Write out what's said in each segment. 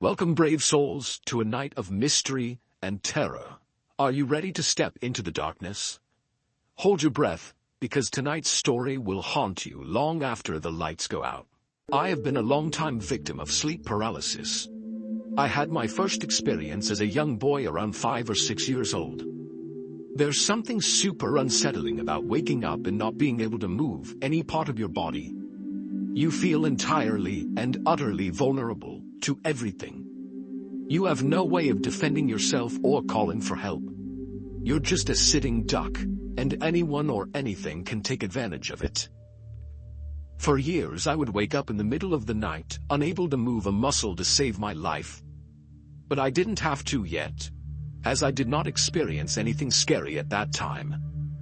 Welcome, brave souls, to a night of mystery and terror. Are you ready to step into the darkness? Hold your breath, because tonight's story will haunt you long after the lights go out. I have been a long-time victim of sleep paralysis. I had my first experience as a young boy around 5 or 6 years old. There's something super unsettling about waking up and not being able to move any part of your body. You feel entirely and utterly vulnerable to everything. You have no way of defending yourself or calling for help. You're just a sitting duck, and anyone or anything can take advantage of it. For years I would wake up in the middle of the night, unable to move a muscle to save my life. But I didn't have to yet, as I did not experience anything scary at that time,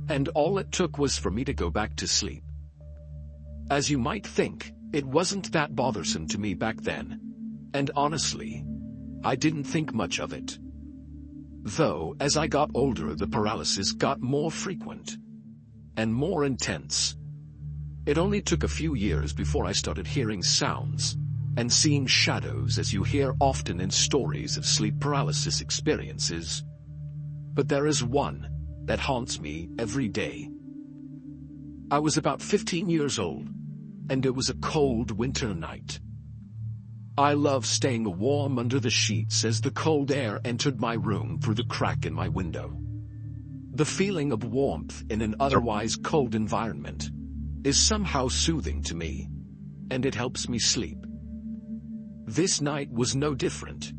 and all it took was for me to go back to sleep. As you might think, it wasn't that bothersome to me back then, and honestly, I didn't think much of it. Though, as I got older, the paralysis got more frequent and more intense. It only took a few years before I started hearing sounds and seeing shadows, as you hear often in stories of sleep paralysis experiences. But there is one that haunts me every day. I was about 15 years old, and it was a cold winter night. I love staying warm under the sheets as the cold air entered my room through the crack in my window. The feeling of warmth in an otherwise cold environment is somehow soothing to me, and it helps me sleep. This night was no different.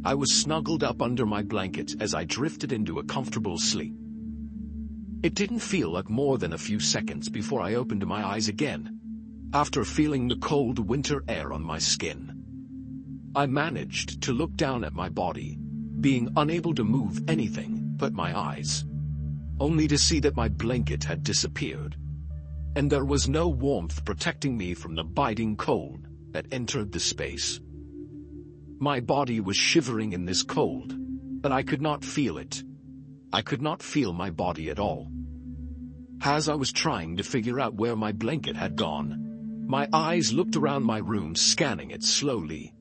I was snuggled up under my blanket as I drifted into a comfortable sleep. It didn't feel like more than a few seconds before I opened my eyes again, after feeling the cold winter air on my skin. I managed to look down at my body, being unable to move anything but my eyes, only to see that my blanket had disappeared, and there was no warmth protecting me from the biting cold that entered the space. My body was shivering in this cold, but I could not feel it. I could not feel my body at all. As I was trying to figure out where my blanket had gone, my eyes looked around my room, scanning it slowly,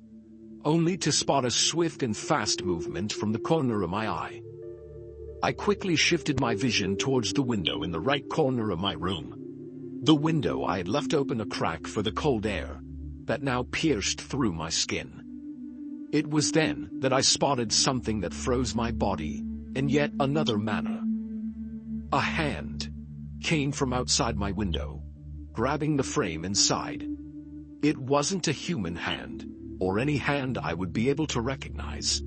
only to spot a swift and fast movement from the corner of my eye. I quickly shifted my vision towards the window in the right corner of my room. The window I had left open a crack for the cold air that now pierced through my skin. It was then that I spotted something that froze my body in yet another manner. A hand came from outside my window, grabbing the frame inside. It wasn't a human hand, or any hand I would be able to recognize.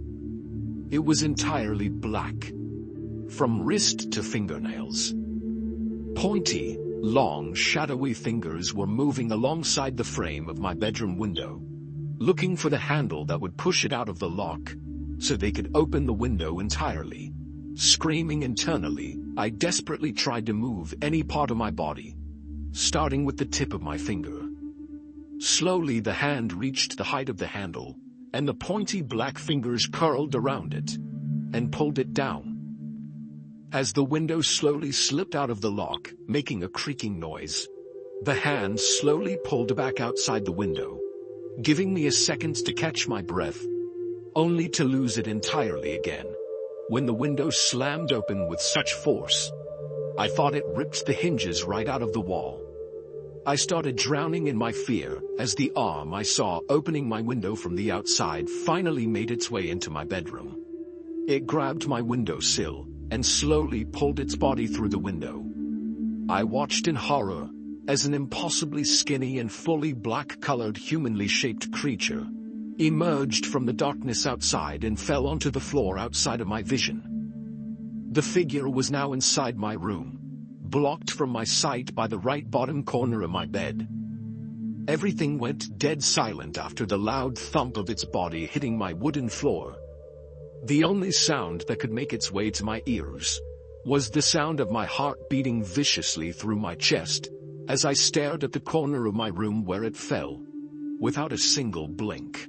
It was entirely black, from wrist to fingernails. Pointy, long, shadowy fingers were moving alongside the frame of my bedroom window, looking for the handle that would push it out of the lock, so they could open the window entirely. Screaming internally, I desperately tried to move any part of my body, starting with the tip of my finger. Slowly the hand reached the height of the handle, and the pointy black fingers curled around it and pulled it down. As the window slowly slipped out of the lock, making a creaking noise, the hand slowly pulled back outside the window, giving me a second to catch my breath, only to lose it entirely again when the window slammed open with such force. I thought it ripped the hinges right out of the wall. I started drowning in my fear as the arm I saw opening my window from the outside finally made its way into my bedroom. It grabbed my windowsill and slowly pulled its body through the window. I watched in horror as an impossibly skinny and fully black-colored humanly shaped creature emerged from the darkness outside and fell onto the floor outside of my vision. The figure was now inside my room, blocked from my sight by the right bottom corner of my bed. Everything went dead silent after the loud thump of its body hitting my wooden floor. The only sound that could make its way to my ears was the sound of my heart beating viciously through my chest as I stared at the corner of my room where it fell, without a single blink.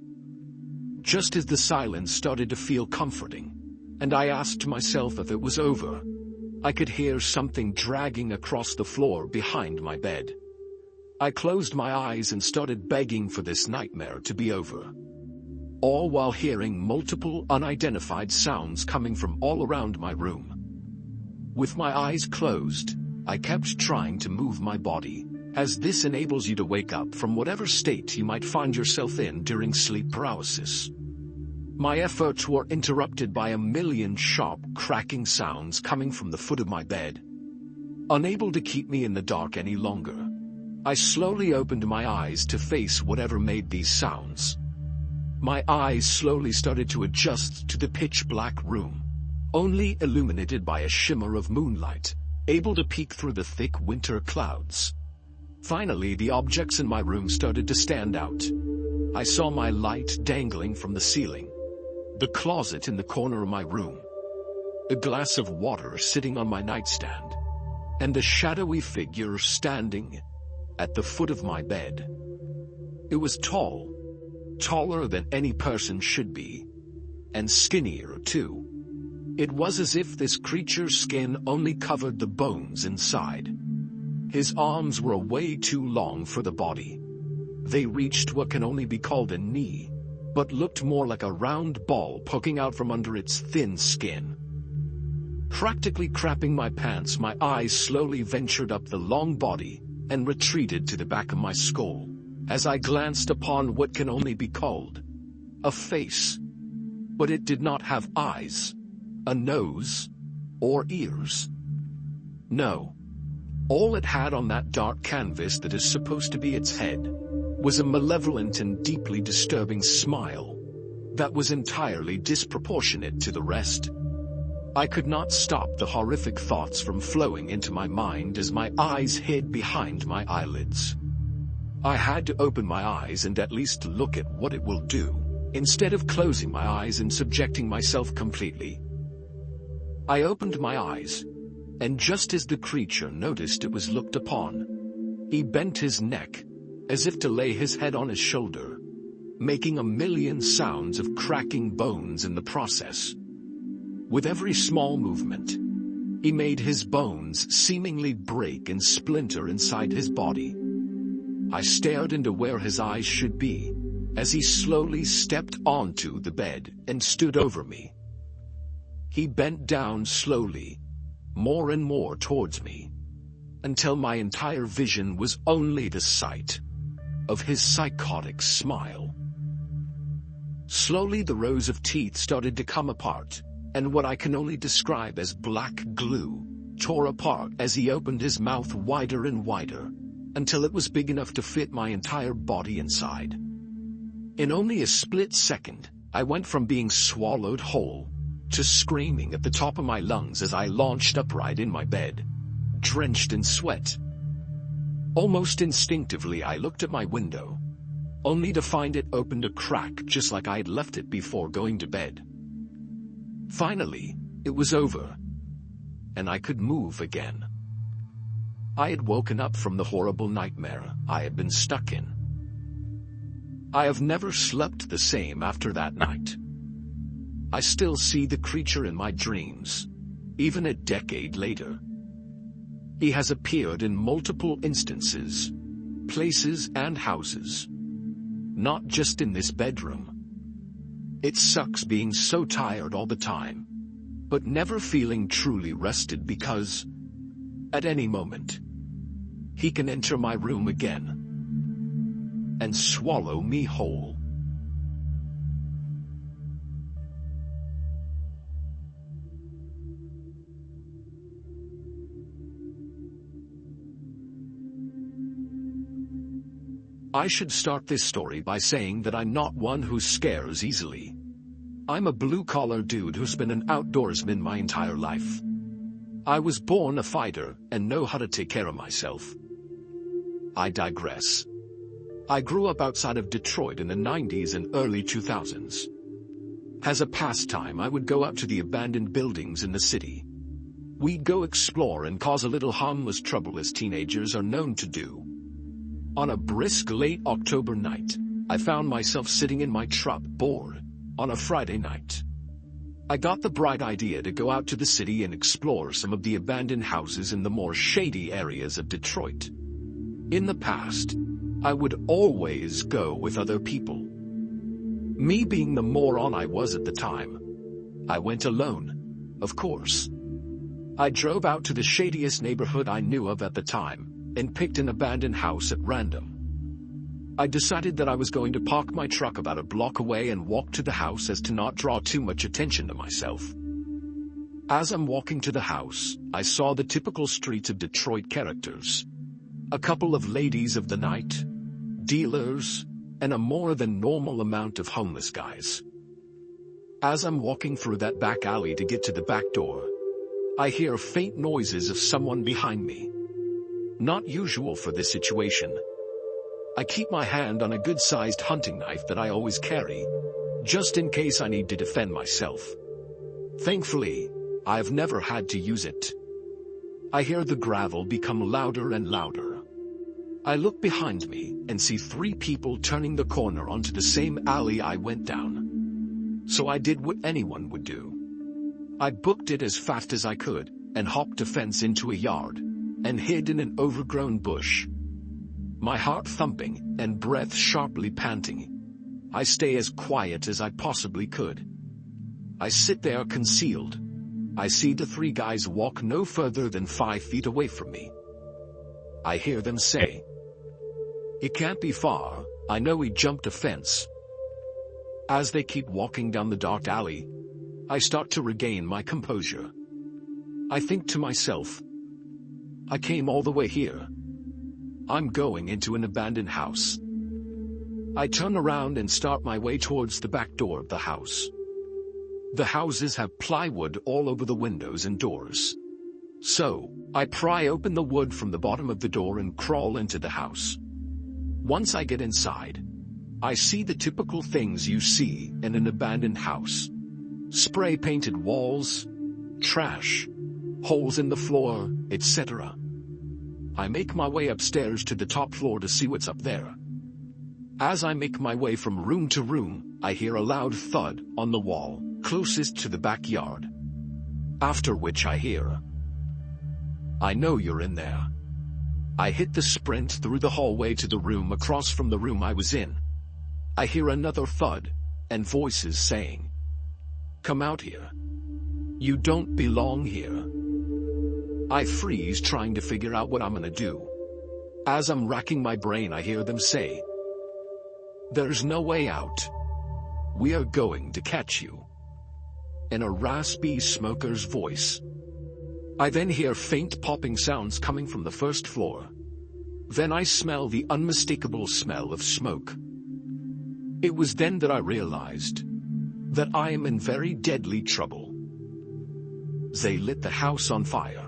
Just as the silence started to feel comforting, and I asked myself if it was over, I could hear something dragging across the floor behind my bed. I closed my eyes and started begging for this nightmare to be over. all while hearing multiple unidentified sounds coming from all around my room. With my eyes closed, I kept trying to move my body, as this enables you to wake up from whatever state you might find yourself in during sleep paralysis. My efforts were interrupted by a million sharp cracking sounds coming from the foot of my bed. Unable to keep me in the dark any longer, I slowly opened my eyes to face whatever made these sounds. My eyes slowly started to adjust to the pitch-black room, only illuminated by a shimmer of moonlight, able to peek through the thick winter clouds. Finally, the objects in my room started to stand out. I saw my light dangling from the ceiling, the closet in the corner of my room, a glass of water sitting on my nightstand, and a shadowy figure standing at the foot of my bed. It was tall, taller than any person should be, and skinnier too. It was as if this creature's skin only covered the bones inside. His arms were way too long for the body. They reached what can only be called a knee, but looked more like a round ball poking out from under its thin skin. Practically crapping my pants, my eyes slowly ventured up the long body and retreated to the back of my skull, as I glanced upon what can only be called a face. But it did not have eyes, a nose, or ears. No. All it had on that dark canvas that is supposed to be its head was a malevolent and deeply disturbing smile that was entirely disproportionate to the rest. I could not stop the horrific thoughts from flowing into my mind as my eyes hid behind my eyelids. I had to open my eyes and at least look at what it will do, instead of closing my eyes and subjecting myself completely. I opened my eyes, and just as the creature noticed it was looked upon, he bent his neck, as if to lay his head on his shoulder, making a million sounds of cracking bones in the process. With every small movement, he made his bones seemingly break and splinter inside his body. I stared into where his eyes should be, as he slowly stepped onto the bed and stood over me. He bent down slowly, more and more towards me, until my entire vision was only the sight of his psychotic smile. Slowly the rows of teeth started to come apart, and what I can only describe as black glue tore apart as he opened his mouth wider and wider, until it was big enough to fit my entire body inside. In only a split second, I went from being swallowed whole to screaming at the top of my lungs as I launched upright in my bed, drenched in sweat. Almost instinctively, I looked at my window, only to find it opened a crack just like I had left it before going to bed. Finally, it was over, and I could move again. I had woken up from the horrible nightmare I had been stuck in. I have never slept the same after that night. I still see the creature in my dreams, even a decade later. He has appeared in multiple instances, places and houses, not just in this bedroom. It sucks being so tired all the time, but never feeling truly rested because, at any moment, he can enter my room again and swallow me whole. I should start this story by saying that I'm not one who scares easily. I'm a blue-collar dude who's been an outdoorsman my entire life. I was born a fighter and know how to take care of myself. I digress. I grew up outside of Detroit in the 90s and early 2000s. As a pastime, I would go out to the abandoned buildings in the city. We'd go explore and cause a little harmless trouble as teenagers are known to do. On a brisk late October night, I found myself sitting in my truck bored on a Friday night. I got the bright idea to go out to the city and explore some of the abandoned houses in the more shady areas of Detroit. In the past, I would always go with other people. Me being the moron I was at the time, I went alone, of course. I drove out to the shadiest neighborhood I knew of at the time, and picked an abandoned house at random. I decided that I was going to park my truck about a block away and walk to the house as to not draw too much attention to myself. As I'm walking to the house, I saw the typical streets of Detroit characters. A couple of ladies of the night, dealers, and a more than normal amount of homeless guys. As I'm walking through that back alley to get to the back door, I hear faint noises of someone behind me. Not usual for this situation. I keep my hand on a good-sized hunting knife that I always carry, just in case I need to defend myself. Thankfully, I've never had to use it. I hear the gravel become louder and louder. I look behind me and see 3 people turning the corner onto the same alley I went down. So I did what anyone would do. I booked it as fast as I could, and hopped a fence into a yard, and hid in an overgrown bush. My heart thumping, and breath sharply panting. I stay as quiet as I possibly could. I sit there concealed. I see the 3 guys walk no further than 5 feet away from me. I hear them say, "It can't be far, I know he jumped a fence." As they keep walking down the dark alley, I start to regain my composure. I think to myself, I came all the way here. I'm going into an abandoned house. I turn around and start my way towards the back door of the house. The houses have plywood all over the windows and doors. So, I pry open the wood from the bottom of the door and crawl into the house. Once I get inside, I see the typical things you see in an abandoned house. Spray-painted walls, trash, holes in the floor, etc. I make my way upstairs to the top floor to see what's up there. As I make my way from room to room, I hear a loud thud on the wall, closest to the backyard. After which I hear, "I know you're in there." I hit the sprint through the hallway to the room across from the room I was in. I hear another thud, and voices saying, "Come out here. You don't belong here." I freeze trying to figure out what I'm gonna do. As I'm racking my brain, I hear them say, "There's no way out. We are going to catch you." In a raspy smoker's voice. I then hear faint popping sounds coming from the first floor. Then I smell the unmistakable smell of smoke. It was then that I realized that I am in very deadly trouble. They lit the house on fire.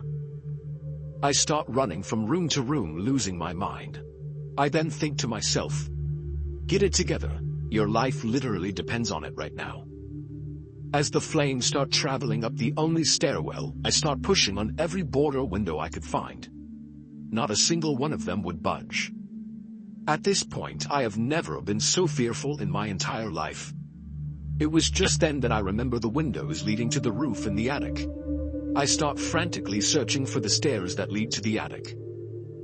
I start running from room to room, losing my mind. I then think to myself, get it together, your life literally depends on it right now. As the flames start traveling up the only stairwell, I start pushing on every border window I could find. Not a single one of them would budge. At this point, I have never been so fearful in my entire life. It was just then that I remember the windows leading to the roof in the attic. I start frantically searching for the stairs that lead to the attic.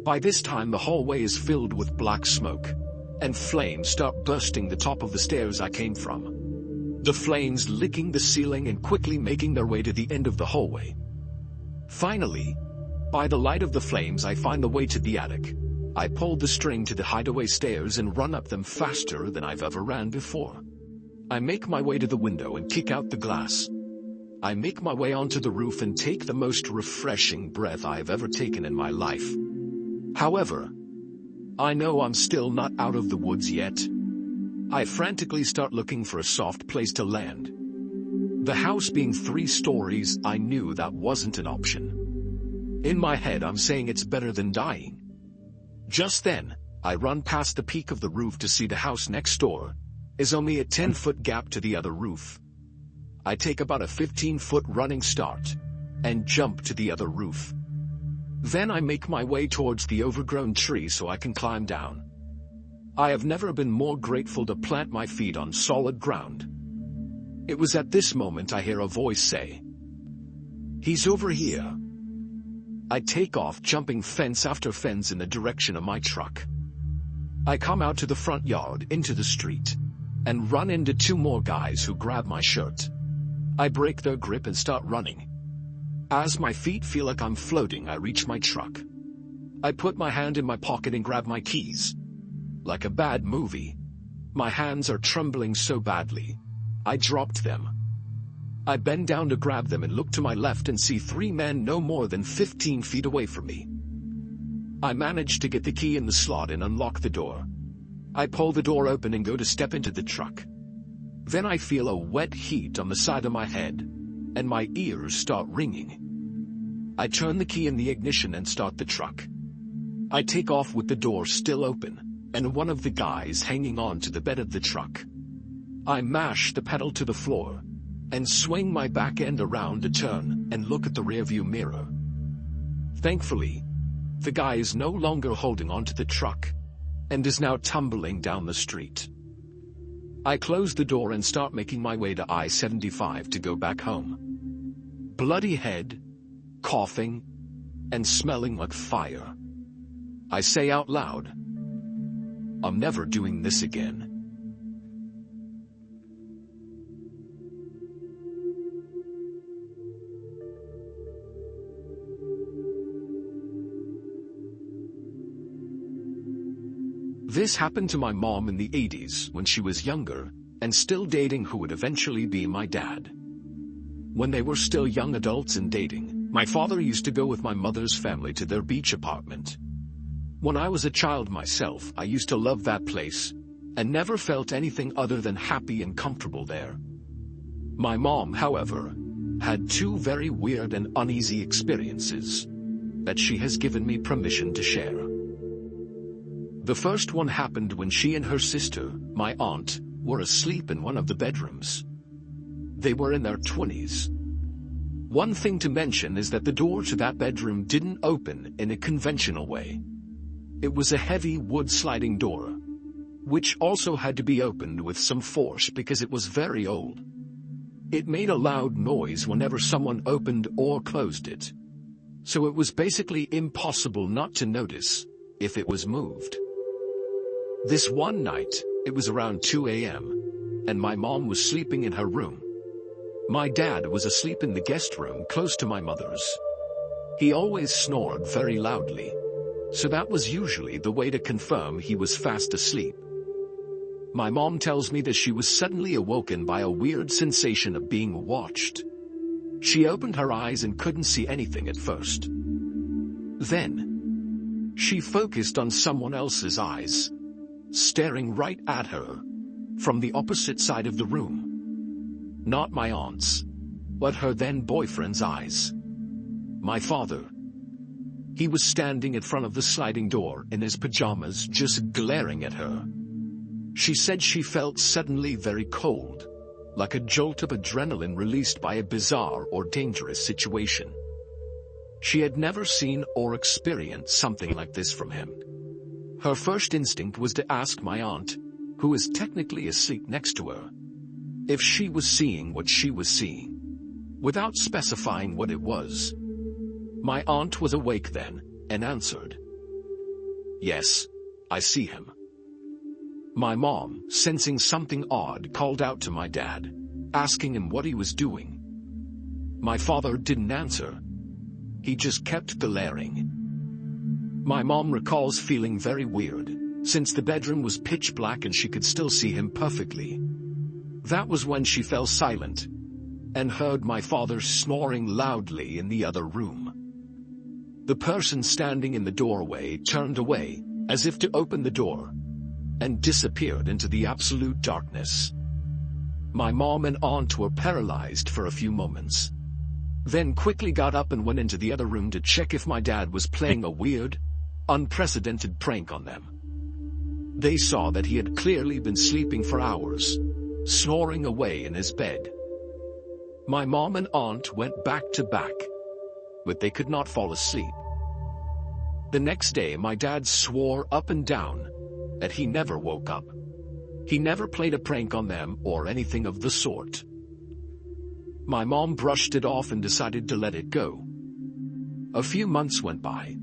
By this time, the hallway is filled with black smoke, and flames start bursting the top of the stairs I came from. The flames licking the ceiling and quickly making their way to the end of the hallway. Finally, by the light of the flames, I find the way to the attic. I pull the string to the hideaway stairs and run up them faster than I've ever ran before. I make my way to the window and kick out the glass. I make my way onto the roof and take the most refreshing breath I've ever taken in my life. However, I know I'm still not out of the woods yet. I frantically start looking for a soft place to land. The house being 3 stories, I knew that wasn't an option. In my head, I'm saying it's better than dying. Just then, I run past the peak of the roof to see the house next door is only a 10-foot gap to the other roof. I take about a 15-foot running start and jump to the other roof. Then I make my way towards the overgrown tree so I can climb down. I have never been more grateful to plant my feet on solid ground. It was at this moment I hear a voice say, "He's over here." I take off, jumping fence after fence in the direction of my truck. I come out to the front yard, into the street, and run into two more guys who grab my shirt. I break their grip and start running. As my feet feel like I'm floating, I reach my truck. I put my hand in my pocket and grab my keys. Like a bad movie, my hands are trembling so badly, I dropped them. I bend down to grab them and look to my left and see three men no more than 15 feet away from me. I manage to get the key in the slot and unlock the door. I pull the door open and go to step into the truck. Then I feel a wet heat on the side of my head, and my ears start ringing. I turn the key in the ignition and start the truck. I take off with the door still open, and one of the guys hanging on to the bed of the truck. I mash the pedal to the floor, and swing my back end around to turn and look at the rearview mirror. Thankfully, the guy is no longer holding onto the truck, and is now tumbling down the street. I close the door and start making my way to I-75 to go back home. Bloody head, coughing, and smelling like fire. I say out loud, "I'm never doing this again." This happened to my mom in the 80s when she was younger and still dating who would eventually be my dad. When they were still young adults and dating, my father used to go with my mother's family to their beach apartment. When I was a child myself, I used to love that place and never felt anything other than happy and comfortable there. My mom, however, had two very weird and uneasy experiences that she has given me permission to share. The first one happened when she and her sister, my aunt, were asleep in one of the bedrooms. They were in their 20s. One thing to mention is that the door to that bedroom didn't open in a conventional way. It was a heavy wood sliding door, which also had to be opened with some force because it was very old. It made a loud noise whenever someone opened or closed it, so it was basically impossible not to notice if it was moved. This one night, it was around 2 a.m., and my mom was sleeping in her room. My dad was asleep in the guest room close to my mother's. He always snored very loudly, so that was usually the way to confirm he was fast asleep. My mom tells me that she was suddenly awoken by a weird sensation of being watched. She opened her eyes and couldn't see anything at first. Then, she focused on someone else's eyes, staring right at her from the opposite side of the room. Not my aunt's, but her then boyfriend's eyes. My father. He was standing in front of the sliding door in his pajamas, just glaring at her. She said she felt suddenly very cold, like a jolt of adrenaline released by a bizarre or dangerous situation. She had never seen or experienced something like this from him. Her first instinct was to ask my aunt, who was technically asleep next to her, if she was seeing what she was seeing, without specifying what it was. My aunt was awake then, and answered, "Yes, I see him." My mom, sensing something odd, called out to my dad, asking him what he was doing. My father didn't answer. He just kept glaring. My mom recalls feeling very weird, since the bedroom was pitch black and she could still see him perfectly. That was when she fell silent and heard my father snoring loudly in the other room. The person standing in the doorway turned away, as if to open the door, and disappeared into the absolute darkness. My mom and aunt were paralyzed for a few moments, then quickly got up and went into the other room to check if my dad was playing a weird, unprecedented prank on them. They saw that he had clearly been sleeping for hours, snoring away in his bed. My mom and aunt went back to back, but they could not fall asleep. The next day, my dad swore up and down that he never woke up. He never played a prank on them or anything of the sort. My mom brushed it off and decided to let it go. A few months went by.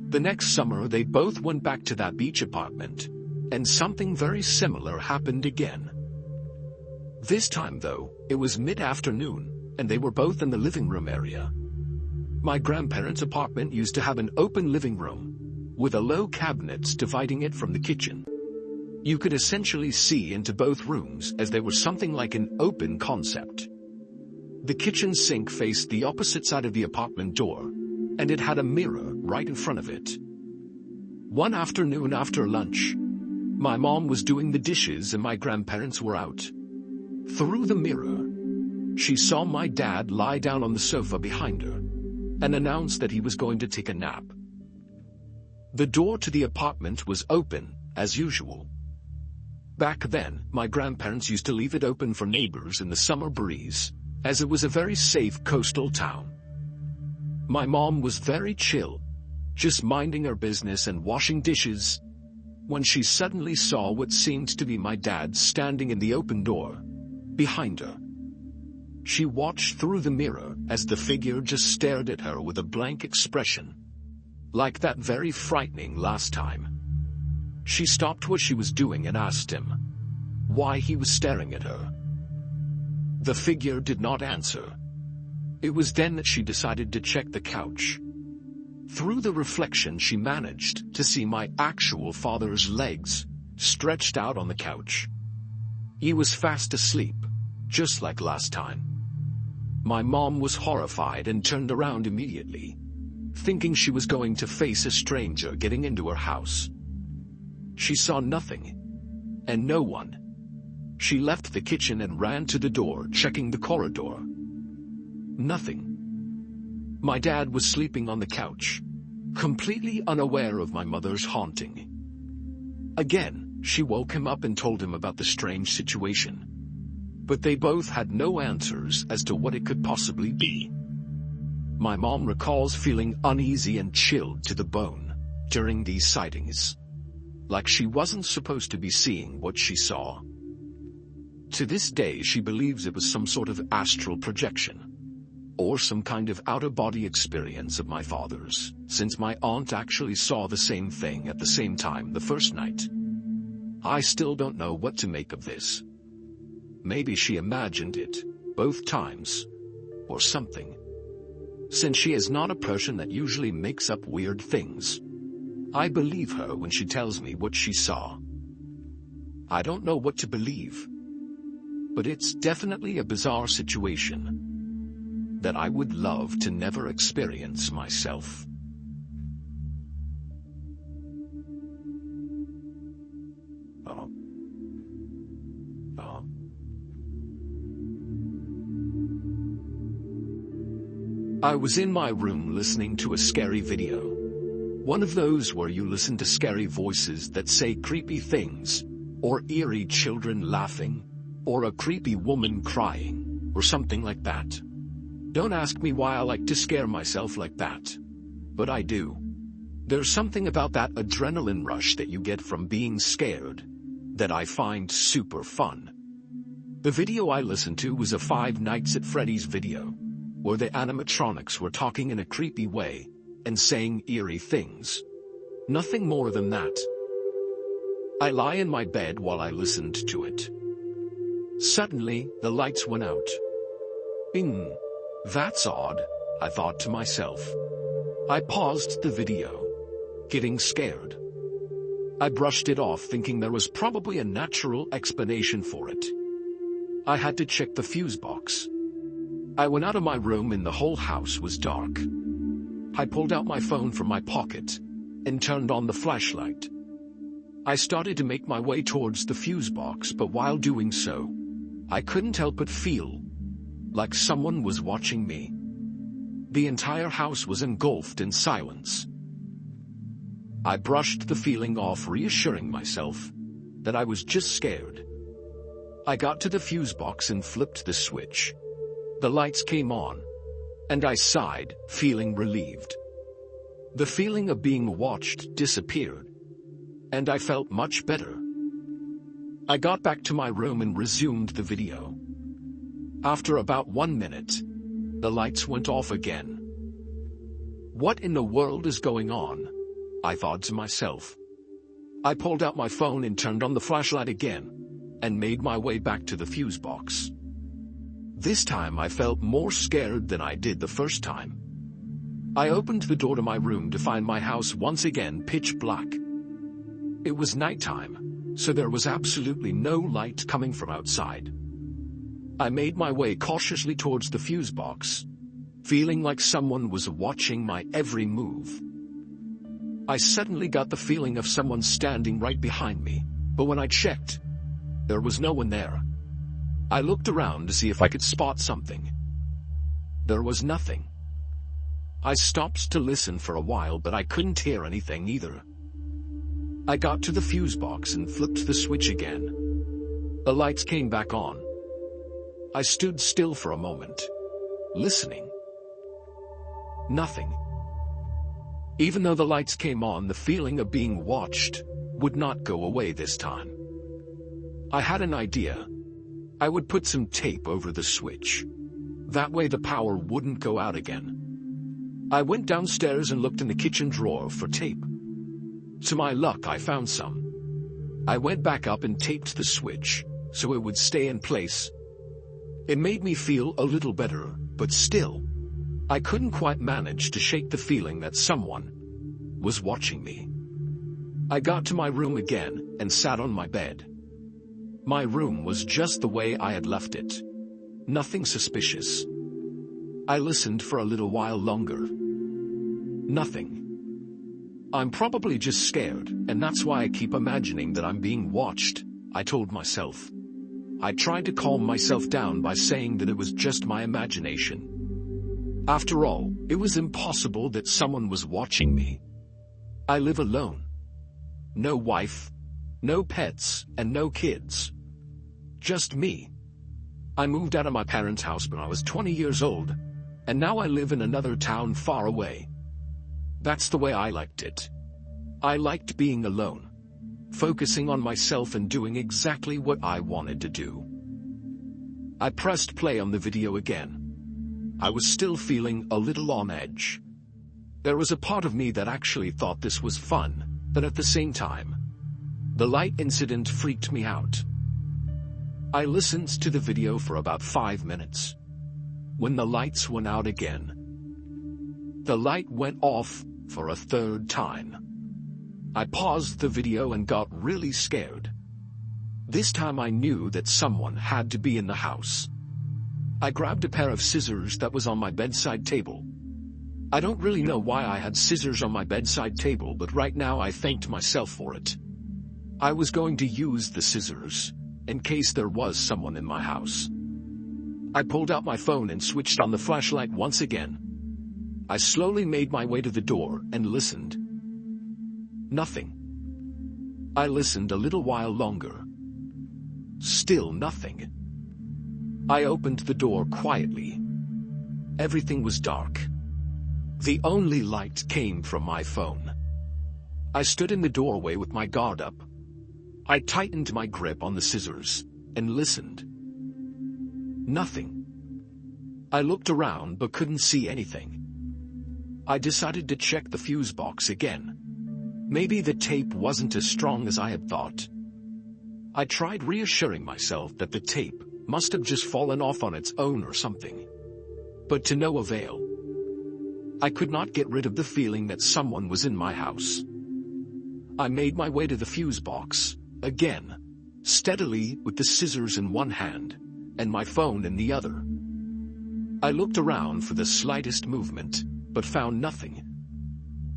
The next summer, they both went back to that beach apartment, and something very similar happened again. This time though, it was mid-afternoon, and they were both in the living room area. My grandparents' apartment used to have an open living room, with a low cabinets dividing it from the kitchen. You could essentially see into both rooms as they were something like an open concept. The kitchen sink faced the opposite side of the apartment door, and it had a mirror right in front of it. One afternoon after lunch, my mom was doing the dishes and my grandparents were out. Through the mirror, she saw my dad lie down on the sofa behind her and announced that he was going to take a nap. The door to the apartment was open, as usual. Back then, my grandparents used to leave it open for neighbors in the summer breeze, as it was a very safe coastal town. My mom was very chill, just minding her business and washing dishes, when she suddenly saw what seemed to be my dad standing in the open door, behind her. She watched through the mirror as the figure just stared at her with a blank expression, like that very frightening last time. She stopped what she was doing and asked him why he was staring at her. The figure did not answer. It was then that she decided to check the couch. Through the reflection, she managed to see my actual father's legs stretched out on the couch. He was fast asleep, just like last time. My mom was horrified and turned around immediately, thinking she was going to face a stranger getting into her house. She saw nothing, and no one. She left the kitchen and ran to the door, checking the corridor. Nothing. My dad was sleeping on the couch, completely unaware of my mother's haunting. Again, she woke him up and told him about the strange situation, but they both had no answers as to what it could possibly be. My mom recalls feeling uneasy and chilled to the bone during these sightings, like she wasn't supposed to be seeing what she saw. To this day, she believes it was some sort of astral projection, or some kind of out-of-body experience of my father's, since my aunt actually saw the same thing at the same time the first night. I still don't know what to make of this. Maybe she imagined it, both times, or something. Since she is not a person that usually makes up weird things, I believe her when she tells me what she saw. I don't know what to believe, but it's definitely a bizarre situation that I would love to never experience myself. I was in my room listening to a scary video. One of those where you listen to scary voices that say creepy things, or eerie children laughing, or a creepy woman crying, or something like that. Don't ask me why I like to scare myself like that, but I do. There's something about that adrenaline rush that you get from being scared that I find super fun. The video I listened to was a Five Nights at Freddy's video, where the animatronics were talking in a creepy way and saying eerie things. Nothing more than that. I lie in my bed while I listened to it. Suddenly, the lights went out. That's odd, I thought to myself. I paused the video, getting scared. I brushed it off, thinking there was probably a natural explanation for it. I had to check the fuse box. I went out of my room and the whole house was dark. I pulled out my phone from my pocket and turned on the flashlight. I started to make my way towards the fuse box, but while doing so, I couldn't help but feel like someone was watching me. The entire house was engulfed in silence. I brushed the feeling off, reassuring myself that I was just scared. I got to the fuse box and flipped the switch. The lights came on, and I sighed, feeling relieved. The feeling of being watched disappeared, and I felt much better. I got back to my room and resumed the video. After about 1 minute, the lights went off again. What in the world is going on? I thought to myself. I pulled out my phone and turned on the flashlight again, and made my way back to the fuse box. This time I felt more scared than I did the first time. I opened the door to my room to find my house once again pitch black. It was nighttime, so there was absolutely no light coming from outside. I made my way cautiously towards the fuse box, feeling like someone was watching my every move. I suddenly got the feeling of someone standing right behind me, but when I checked, there was no one there. I looked around to see if I could spot something. There was nothing. I stopped to listen for a while, but I couldn't hear anything either. I got to the fuse box and flipped the switch again. The lights came back on. I stood still for a moment, listening. Nothing. Even though the lights came on, the feeling of being watched would not go away this time. I had an idea. I would put some tape over the switch. That way the power wouldn't go out again. I went downstairs and looked in the kitchen drawer for tape. To my luck, I found some. I went back up and taped the switch so it would stay in place. It made me feel a little better, but still, I couldn't quite manage to shake the feeling that someone was watching me. I got to my room again and sat on my bed. My room was just the way I had left it. Nothing suspicious. I listened for a little while longer. Nothing. I'm probably just scared, and that's why I keep imagining that I'm being watched, I told myself. I tried to calm myself down by saying that it was just my imagination. After all, it was impossible that someone was watching me. I live alone. No wife, no pets, and no kids. Just me. I moved out of my parents' house when I was 20 years old, and now I live in another town far away. That's the way I liked it. I liked being alone, focusing on myself and doing exactly what I wanted to do. I pressed play on the video again. I was still feeling a little on edge. There was a part of me that actually thought this was fun, but at the same time, the light incident freaked me out. I listened to the video for about 5 minutes. When the lights went out again, the light went off for a third time. I paused the video and got really scared. This time I knew that someone had to be in the house. I grabbed a pair of scissors that was on my bedside table. I don't really know why I had scissors on my bedside table, but right now I thanked myself for it. I was going to use the scissors in case there was someone in my house. I pulled out my phone and switched on the flashlight once again. I slowly made my way to the door and listened. Nothing. I listened a little while longer. Still nothing. I opened the door quietly. Everything was dark. The only light came from my phone. I stood in the doorway with my guard up. I tightened my grip on the scissors and listened. Nothing. I looked around but couldn't see anything. I decided to check the fuse box again. Maybe the tape wasn't as strong as I had thought. I tried reassuring myself that the tape must have just fallen off on its own or something. But to no avail. I could not get rid of the feeling that someone was in my house. I made my way to the fuse box, again, steadily with the scissors in one hand and my phone in the other. I looked around for the slightest movement, but found nothing.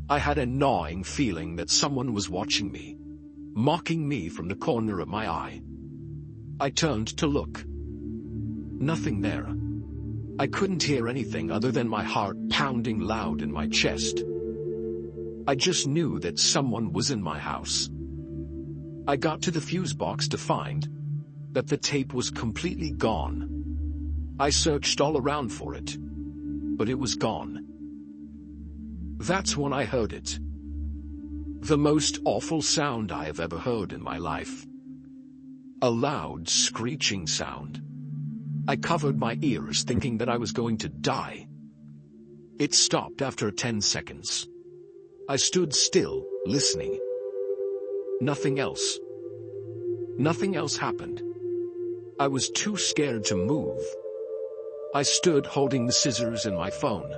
I had a gnawing feeling that someone was watching me, mocking me from the corner of my eye. I turned to look. Nothing there. I couldn't hear anything other than my heart pounding loud in my chest. I just knew that someone was in my house. I got to the fuse box to find that the tape was completely gone. I searched all around for it, but it was gone. That's when I heard it. The most awful sound I have ever heard in my life. A loud screeching sound. I covered my ears thinking that I was going to die. It stopped after 10 seconds. I stood still, listening. Nothing else. Nothing else happened. I was too scared to move. I stood holding the scissors and my phone,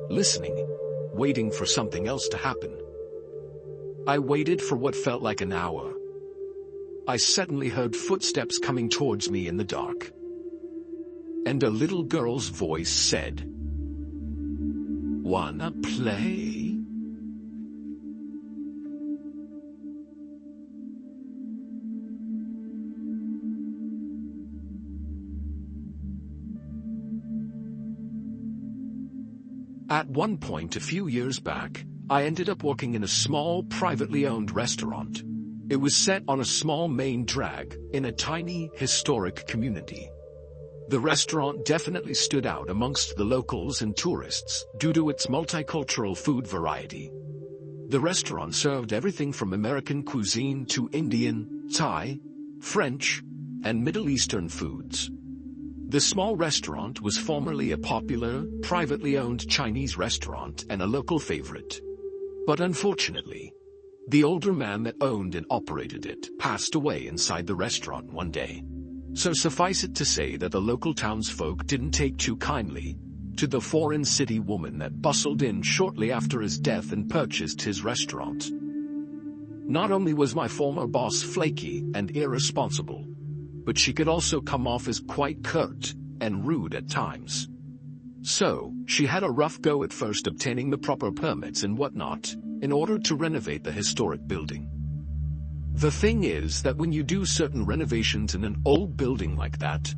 listening, waiting for something else to happen. I waited for what felt like an hour. I suddenly heard footsteps coming towards me in the dark. And a little girl's voice said, "Wanna play?" At one point a few years back, I ended up working in a small, privately owned restaurant. It was set on a small main drag in a tiny, historic community. The restaurant definitely stood out amongst the locals and tourists due to its multicultural food variety. The restaurant served everything from American cuisine to Indian, Thai, French, and Middle Eastern foods. The small restaurant was formerly a popular, privately owned Chinese restaurant and a local favorite. But unfortunately, the older man that owned and operated it passed away inside the restaurant one day. So suffice it to say that the local townsfolk didn't take too kindly to the foreign city woman that bustled in shortly after his death and purchased his restaurant. Not only was my former boss flaky and irresponsible, but she could also come off as quite curt and rude at times. So, she had a rough go at first obtaining the proper permits and whatnot in order to renovate the historic building. The thing is that when you do certain renovations in an old building like that,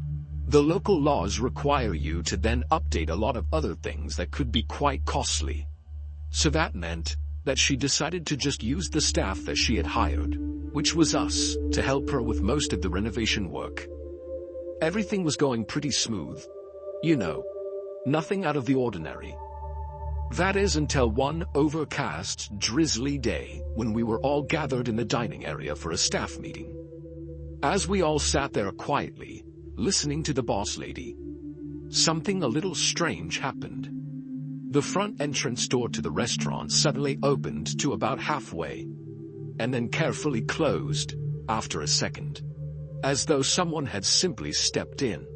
the local laws require you to then update a lot of other things that could be quite costly. So that meant that she decided to just use the staff that she had hired, which was us, to help her with most of the renovation work. Everything was going pretty smooth. You know, nothing out of the ordinary. That is until one overcast, drizzly day when we were all gathered in the dining area for a staff meeting. As we all sat there quietly, listening to the boss lady, something a little strange happened. The front entrance door to the restaurant suddenly opened to about halfway, and then carefully closed after a second, as though someone had simply stepped in.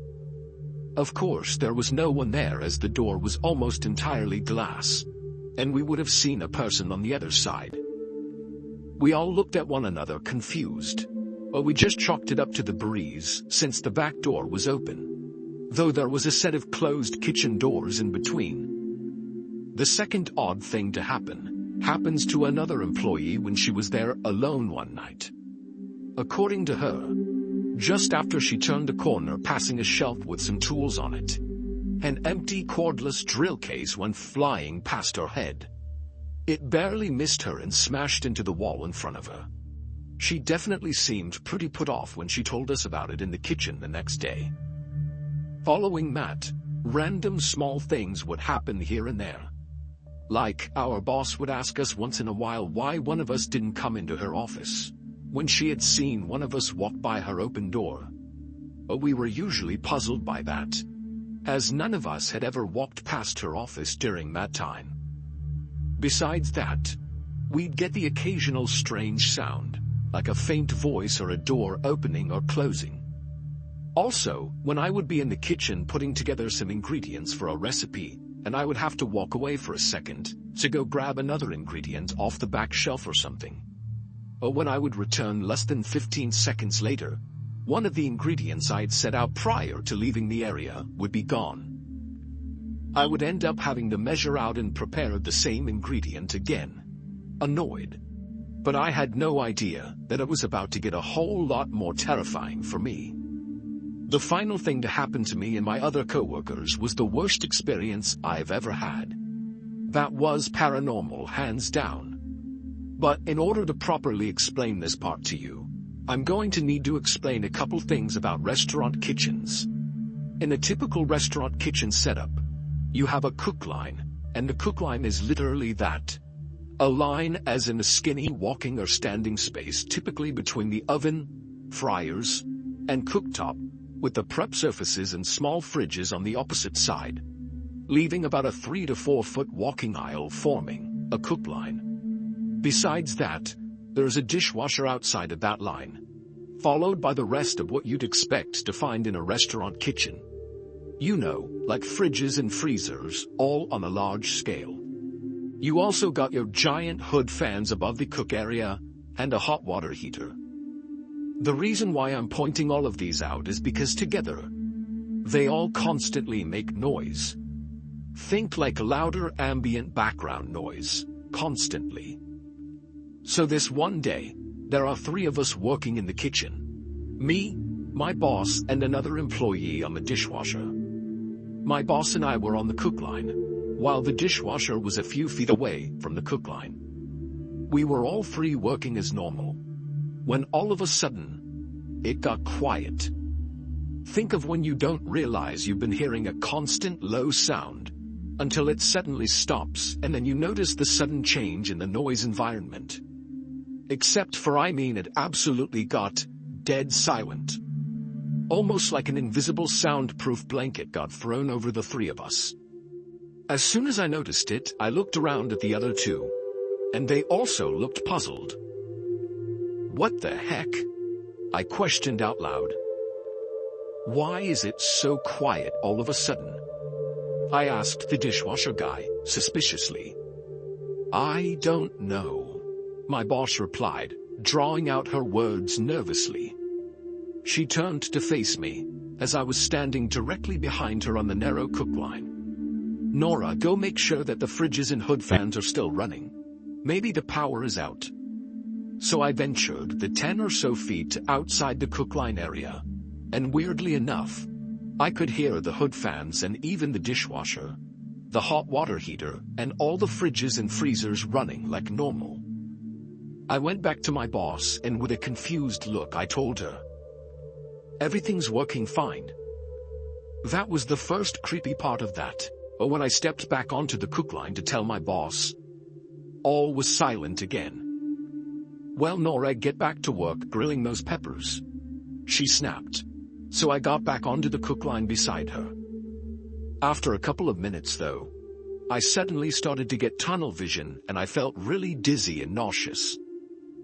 Of course, there was no one there as the door was almost entirely glass, and we would have seen a person on the other side. We all looked at one another confused, but we just chalked it up to the breeze since the back door was open, though there was a set of closed kitchen doors in between. The second odd thing to happens to another employee when she was there alone one night. According to her, just after she turned a corner passing a shelf with some tools on it, an empty cordless drill case went flying past her head. It barely missed her and smashed into the wall in front of her. She definitely seemed pretty put off when she told us about it in the kitchen the next day. Following that, random small things would happen here and there. Like, our boss would ask us once in a while why one of us didn't come into her office when she had seen one of us walk by her open door. But we were usually puzzled by that, as none of us had ever walked past her office during that time. Besides that, we'd get the occasional strange sound, like a faint voice or a door opening or closing. Also, when I would be in the kitchen putting together some ingredients for a recipe, and I would have to walk away for a second to go grab another ingredient off the back shelf or something. Or when I would return less than 15 seconds later, one of the ingredients I had set out prior to leaving the area would be gone. I would end up having to measure out and prepare the same ingredient again. Annoyed. But I had no idea that it was about to get a whole lot more terrifying for me. The final thing to happen to me and my other coworkers was the worst experience I've ever had. That was paranormal, hands down. But in order to properly explain this part to you, I'm going to need to explain a couple things about restaurant kitchens. In a typical restaurant kitchen setup, you have a cook line, and the cook line is literally that. A line as in a skinny walking or standing space typically between the oven, fryers, and cooktop, with the prep surfaces and small fridges on the opposite side, leaving about a 3 to 4 foot walking aisle forming a cook line. Besides that, There's a dishwasher outside of that line, followed by the rest of what you'd expect to find in a restaurant kitchen. You know, like fridges and freezers, all on a large scale. You also got your giant hood fans above the cook area, and a hot water heater. The reason why I'm pointing all of these out is because together, they all constantly make noise. Think like louder ambient background noise, constantly. So this one day, there are 3 of us working in the kitchen. Me, my boss, and another employee on the dishwasher. My boss and I were on the cook line, while the dishwasher was a few feet away from the cook line. We were all 3 working as normal, when all of a sudden, it got quiet. Think of when you don't realize you've been hearing a constant low sound, until it suddenly stops and then you notice the sudden change in the noise environment. Except for it absolutely got dead silent. Almost like an invisible soundproof blanket got thrown over the 3 of us. As soon as I noticed it, I looked around at the other 2, and they also looked puzzled. What the heck? I questioned out loud. Why is it so quiet all of a sudden? I asked the dishwasher guy, suspiciously. I don't know, my boss replied, drawing out her words nervously. She turned to face me, as I was standing directly behind her on the narrow cook line. Nora, go make sure that the fridges and hood fans are still running. Maybe the power is out. So I ventured the 10 or so feet outside the cook line area, and weirdly enough, I could hear the hood fans and even the dishwasher, the hot water heater, and all the fridges and freezers running like normal. I went back to my boss and with a confused look I told her, everything's working fine. That was the first creepy part of that, but when I stepped back onto the cook line to tell my boss, all was silent again. Well, Nora, get back to work grilling those peppers, she snapped. So I got back onto the cook line beside her. After a couple of minutes though, I suddenly started to get tunnel vision and I felt really dizzy and nauseous.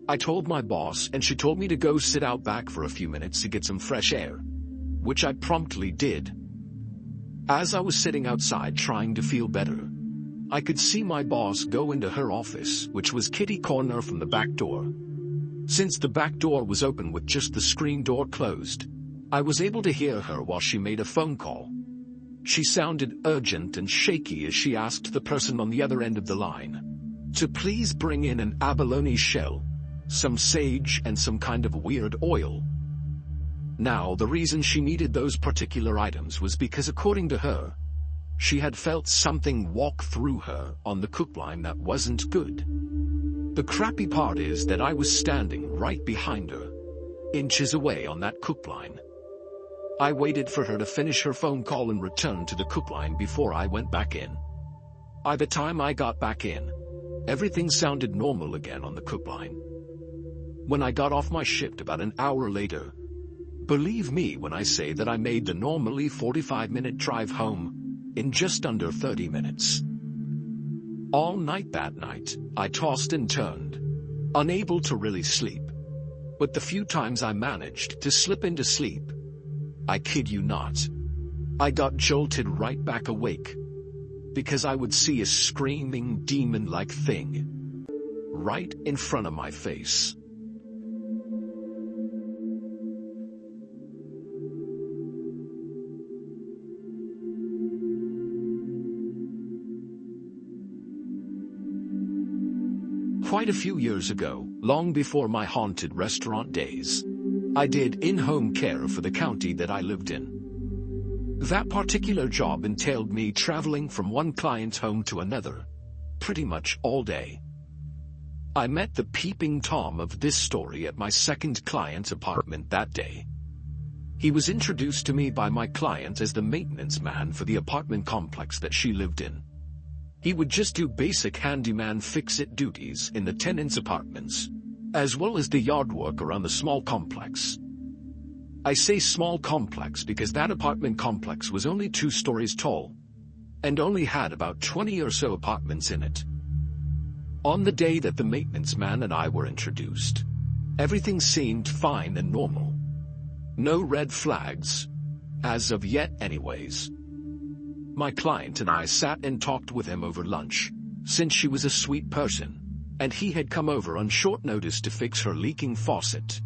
I told my boss and she told me to go sit out back for a few minutes to get some fresh air, which I promptly did. As I was sitting outside trying to feel better, I could see my boss go into her office, which was kitty corner from the back door. Since the back door was open with just the screen door closed, I was able to hear her while she made a phone call. She sounded urgent and shaky as she asked the person on the other end of the line to please bring in an abalone shell, some sage, and some kind of weird oil. Now, the reason she needed those particular items was because, according to her, she had felt something walk through her on the cook line that wasn't good. The crappy part is that I was standing right behind her, inches away on that cook line. I waited for her to finish her phone call and return to the cook line before I went back in. By the time I got back in, everything sounded normal again on the cook line. When I got off my shift about an hour later, believe me when I say that I made the normally 45-minute drive home in just under 30 minutes. All night that night, I tossed and turned, unable to really sleep. But the few times I managed to slip into sleep, I kid you not, I got jolted right back awake, because I would see a screaming demon-like thing right in front of my face. Quite a few years ago, long before my haunted restaurant days, I did in-home care for the county that I lived in. That particular job entailed me traveling from one client's home to another, pretty much all day. I met the peeping Tom of this story at my second client's apartment that day. He was introduced to me by my client as the maintenance man for the apartment complex that she lived in. He would just do basic handyman fix-it duties in the tenants' apartments, as well as the yard work around the small complex. I say small complex because that apartment complex was only 2 stories tall, and only had about 20 or so apartments in it. On the day that the maintenance man and I were introduced, everything seemed fine and normal. No red flags. As of yet anyways. My client and I sat and talked with him over lunch, since she was a sweet person, and he had come over on short notice to fix her leaking faucet.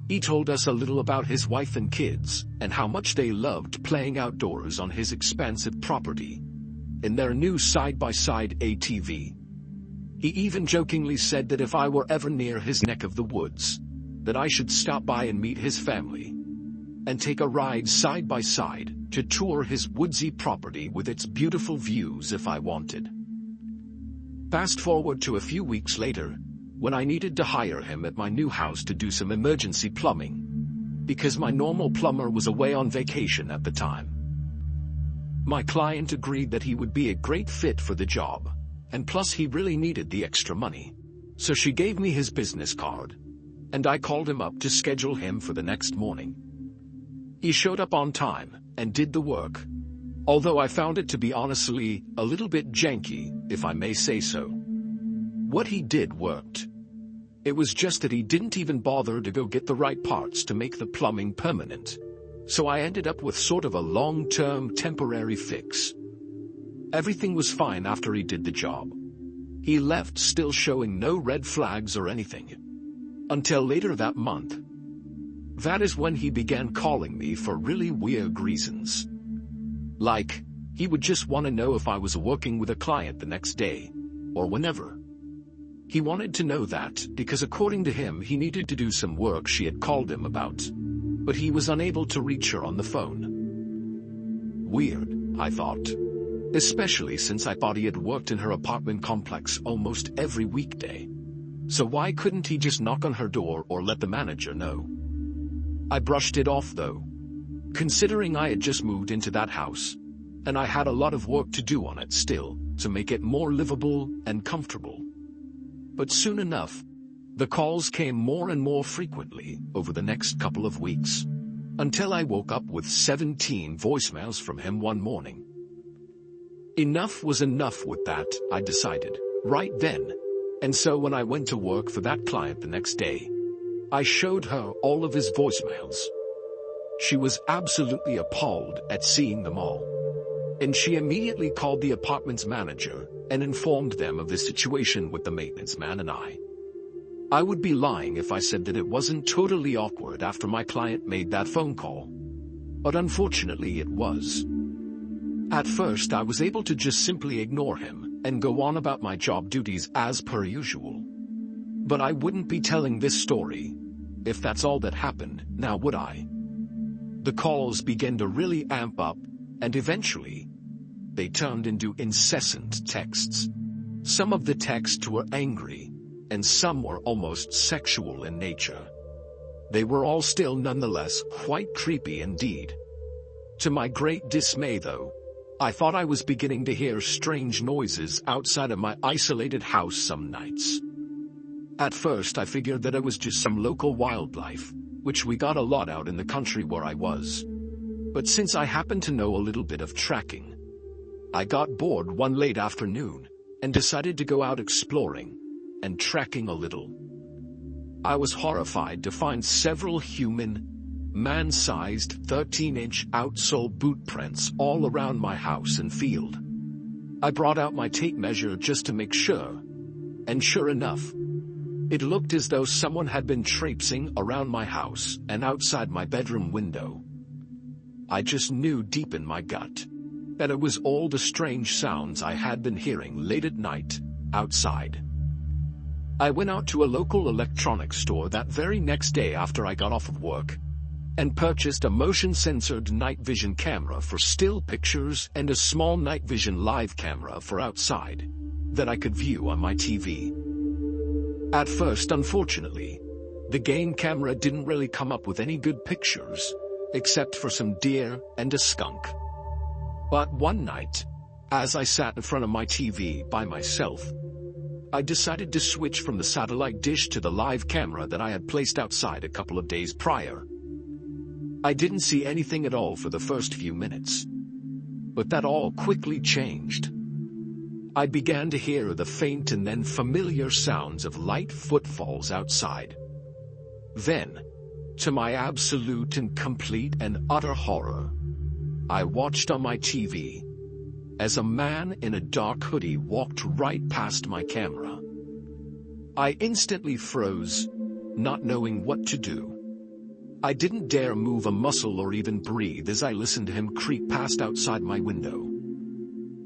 He told us a little about his wife and kids, and how much they loved playing outdoors on his expansive property, in their new side-by-side ATV. He even jokingly said that if I were ever near his neck of the woods, that I should stop by and meet his family, and take a ride side by side to tour his woodsy property with its beautiful views if I wanted. Fast forward to a few weeks later, when I needed to hire him at my new house to do some emergency plumbing, because my normal plumber was away on vacation at the time. My client agreed that he would be a great fit for the job, and plus he really needed the extra money. So she gave me his business card, and I called him up to schedule him for the next morning. He showed up on time and did the work, although I found it to be honestly a little bit janky, if I may say so. What he did worked. It was just that he didn't even bother to go get the right parts to make the plumbing permanent. So I ended up with sort of a long-term temporary fix. Everything was fine after he did the job. He left still showing no red flags or anything. Until later that month. That is when he began calling me for really weird reasons. Like, he would just want to know if I was working with a client the next day, or whenever. He wanted to know that because according to him he needed to do some work she had called him about, but he was unable to reach her on the phone. Weird, I thought. Especially since I thought he had worked in her apartment complex almost every weekday. So why couldn't he just knock on her door or let the manager know? I brushed it off though, considering I had just moved into that house, and I had a lot of work to do on it still, to make it more livable and comfortable. But soon enough, the calls came more and more frequently over the next couple of weeks, until I woke up with 17 voicemails from him one morning. Enough was enough with that, I decided, right then. And so when I went to work for that client the next day, I showed her all of his voicemails. She was absolutely appalled at seeing them all. And she immediately called the apartment's manager and informed them of the situation with the maintenance man and I. I would be lying if I said that it wasn't totally awkward after my client made that phone call. But unfortunately it was. At first I was able to just simply ignore him and go on about my job duties as per usual. But I wouldn't be telling this story if that's all that happened, now would I? The calls began to really amp up, and eventually, they turned into incessant texts. Some of the texts were angry, and some were almost sexual in nature. They were all still nonetheless quite creepy indeed. To my great dismay though, I thought I was beginning to hear strange noises outside of my isolated house some nights. At first I figured that it was just some local wildlife, which we got a lot out in the country where I was. But since I happened to know a little bit of tracking, I got bored one late afternoon and decided to go out exploring and tracking a little. I was horrified to find several human, man-sized 13-inch outsole boot prints all around my house and field. I brought out my tape measure just to make sure, and sure enough, it looked as though someone had been traipsing around my house and outside my bedroom window. I just knew deep in my gut that it was all the strange sounds I had been hearing late at night, outside. I went out to a local electronics store that very next day after I got off of work, and purchased a motion-censored night vision camera for still pictures and a small night vision live camera for outside, that I could view on my TV. At first, unfortunately, the game camera didn't really come up with any good pictures, except for some deer and a skunk. But one night, as I sat in front of my TV by myself, I decided to switch from the satellite dish to the live camera that I had placed outside a couple of days prior. I didn't see anything at all for the first few minutes, but that all quickly changed. I began to hear the faint and then familiar sounds of light footfalls outside. Then, to my absolute and complete and utter horror, I watched on my TV as a man in a dark hoodie walked right past my camera. I instantly froze, not knowing what to do. I didn't dare move a muscle or even breathe as I listened to him creep past outside my window.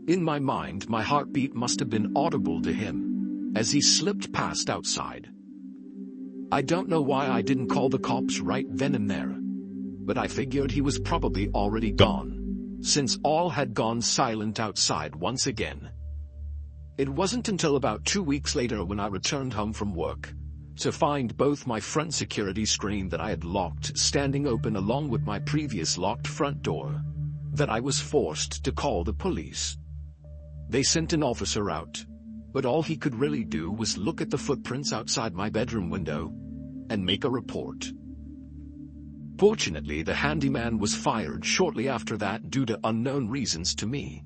In my mind, my heartbeat must have been audible to him as he slipped past outside. I don't know why I didn't call the cops right then and there, but I figured he was probably already gone, since all had gone silent outside once again. It wasn't until about 2 weeks later when I returned home from work to find both my front security screen that I had locked standing open along with my previous locked front door that I was forced to call the police. They sent an officer out, but all he could really do was look at the footprints outside my bedroom window and make a report. Fortunately, the handyman was fired shortly after that due to unknown reasons to me,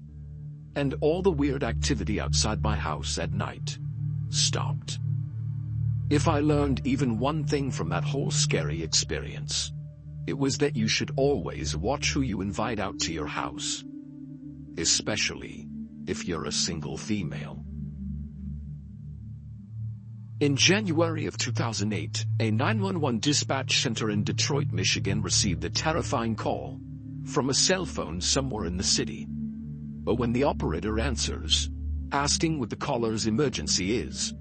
and all the weird activity outside my house at night stopped. If I learned even one thing from that whole scary experience, it was that you should always watch who you invite out to your house, especially if you're a single female. In January of 2008, a 911 dispatch center in Detroit, Michigan received a terrifying call from a cell phone somewhere in the city. But when the operator answers, asking what the caller's emergency is,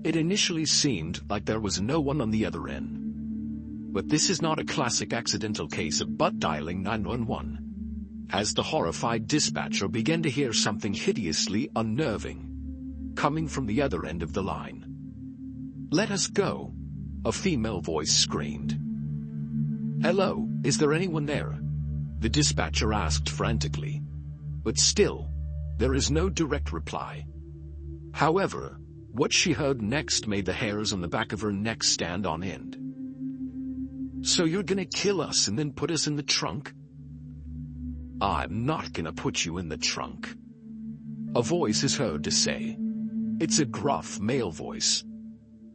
it initially seemed like there was no one on the other end. But this is not a classic accidental case of butt dialing 911, as the horrified dispatcher began to hear something hideously unnerving coming from the other end of the line. "Let us go," a female voice screamed. "Hello, is there anyone there?" the dispatcher asked frantically. But still, there is no direct reply. However, what she heard next made the hairs on the back of her neck stand on end. "So you're gonna kill us and then put us in the trunk?" "I'm not gonna put you in the trunk," a voice is heard to say. It's a gruff male voice,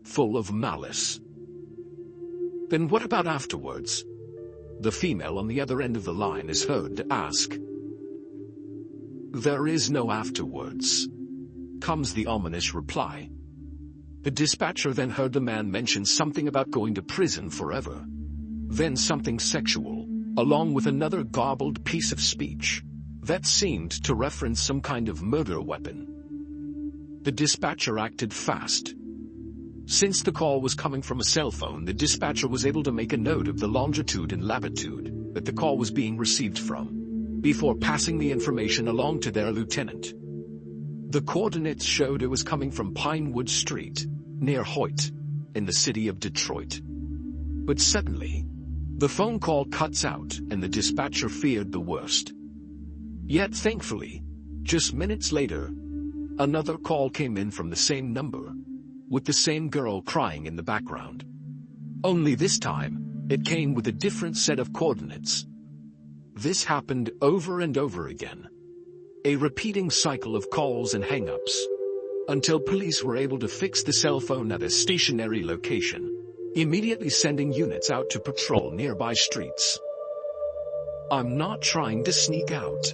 full of malice. "Then what about afterwards?" the female on the other end of the line is heard to ask. "There is no afterwards," comes the ominous reply. The dispatcher then heard the man mention something about going to prison forever, then something sexual, along with another garbled piece of speech that seemed to reference some kind of murder weapon. The dispatcher acted fast. Since the call was coming from a cell phone, the dispatcher was able to make a note of the longitude and latitude that the call was being received from, before passing the information along to their lieutenant. The coordinates showed it was coming from Pinewood Street, near Hoyt, in the city of Detroit. But suddenly, the phone call cuts out and the dispatcher feared the worst. Yet thankfully, just minutes later, another call came in from the same number, with the same girl crying in the background. Only this time, it came with a different set of coordinates. This happened over and over again, a repeating cycle of calls and hang-ups, until police were able to fix the cell phone at a stationary location, immediately sending units out to patrol nearby streets. "I'm not trying to sneak out,"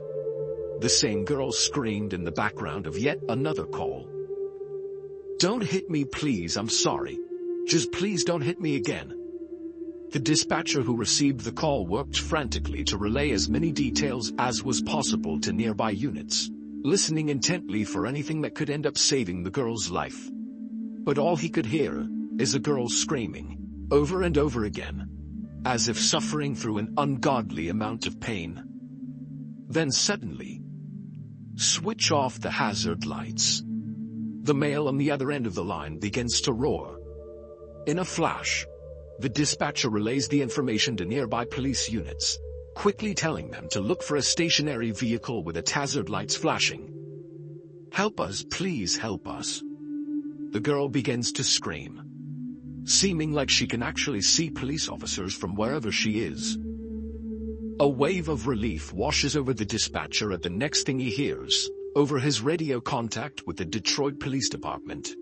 the same girl screamed in the background of yet another call. "Don't hit me, please, I'm sorry. Just please don't hit me again." The dispatcher who received the call worked frantically to relay as many details as was possible to nearby units, listening intently for anything that could end up saving the girl's life. But all he could hear is a girl screaming, over and over again, as if suffering through an ungodly amount of pain. Then suddenly, "Switch off the hazard lights." The male on the other end of the line begins to roar. In a flash, the dispatcher relays the information to nearby police units, quickly telling them to look for a stationary vehicle with its hazard lights flashing. "Help us, please help us." The girl begins to scream, seeming like she can actually see police officers from wherever she is. A wave of relief washes over the dispatcher at the next thing he hears, over his radio contact with the Detroit Police Department.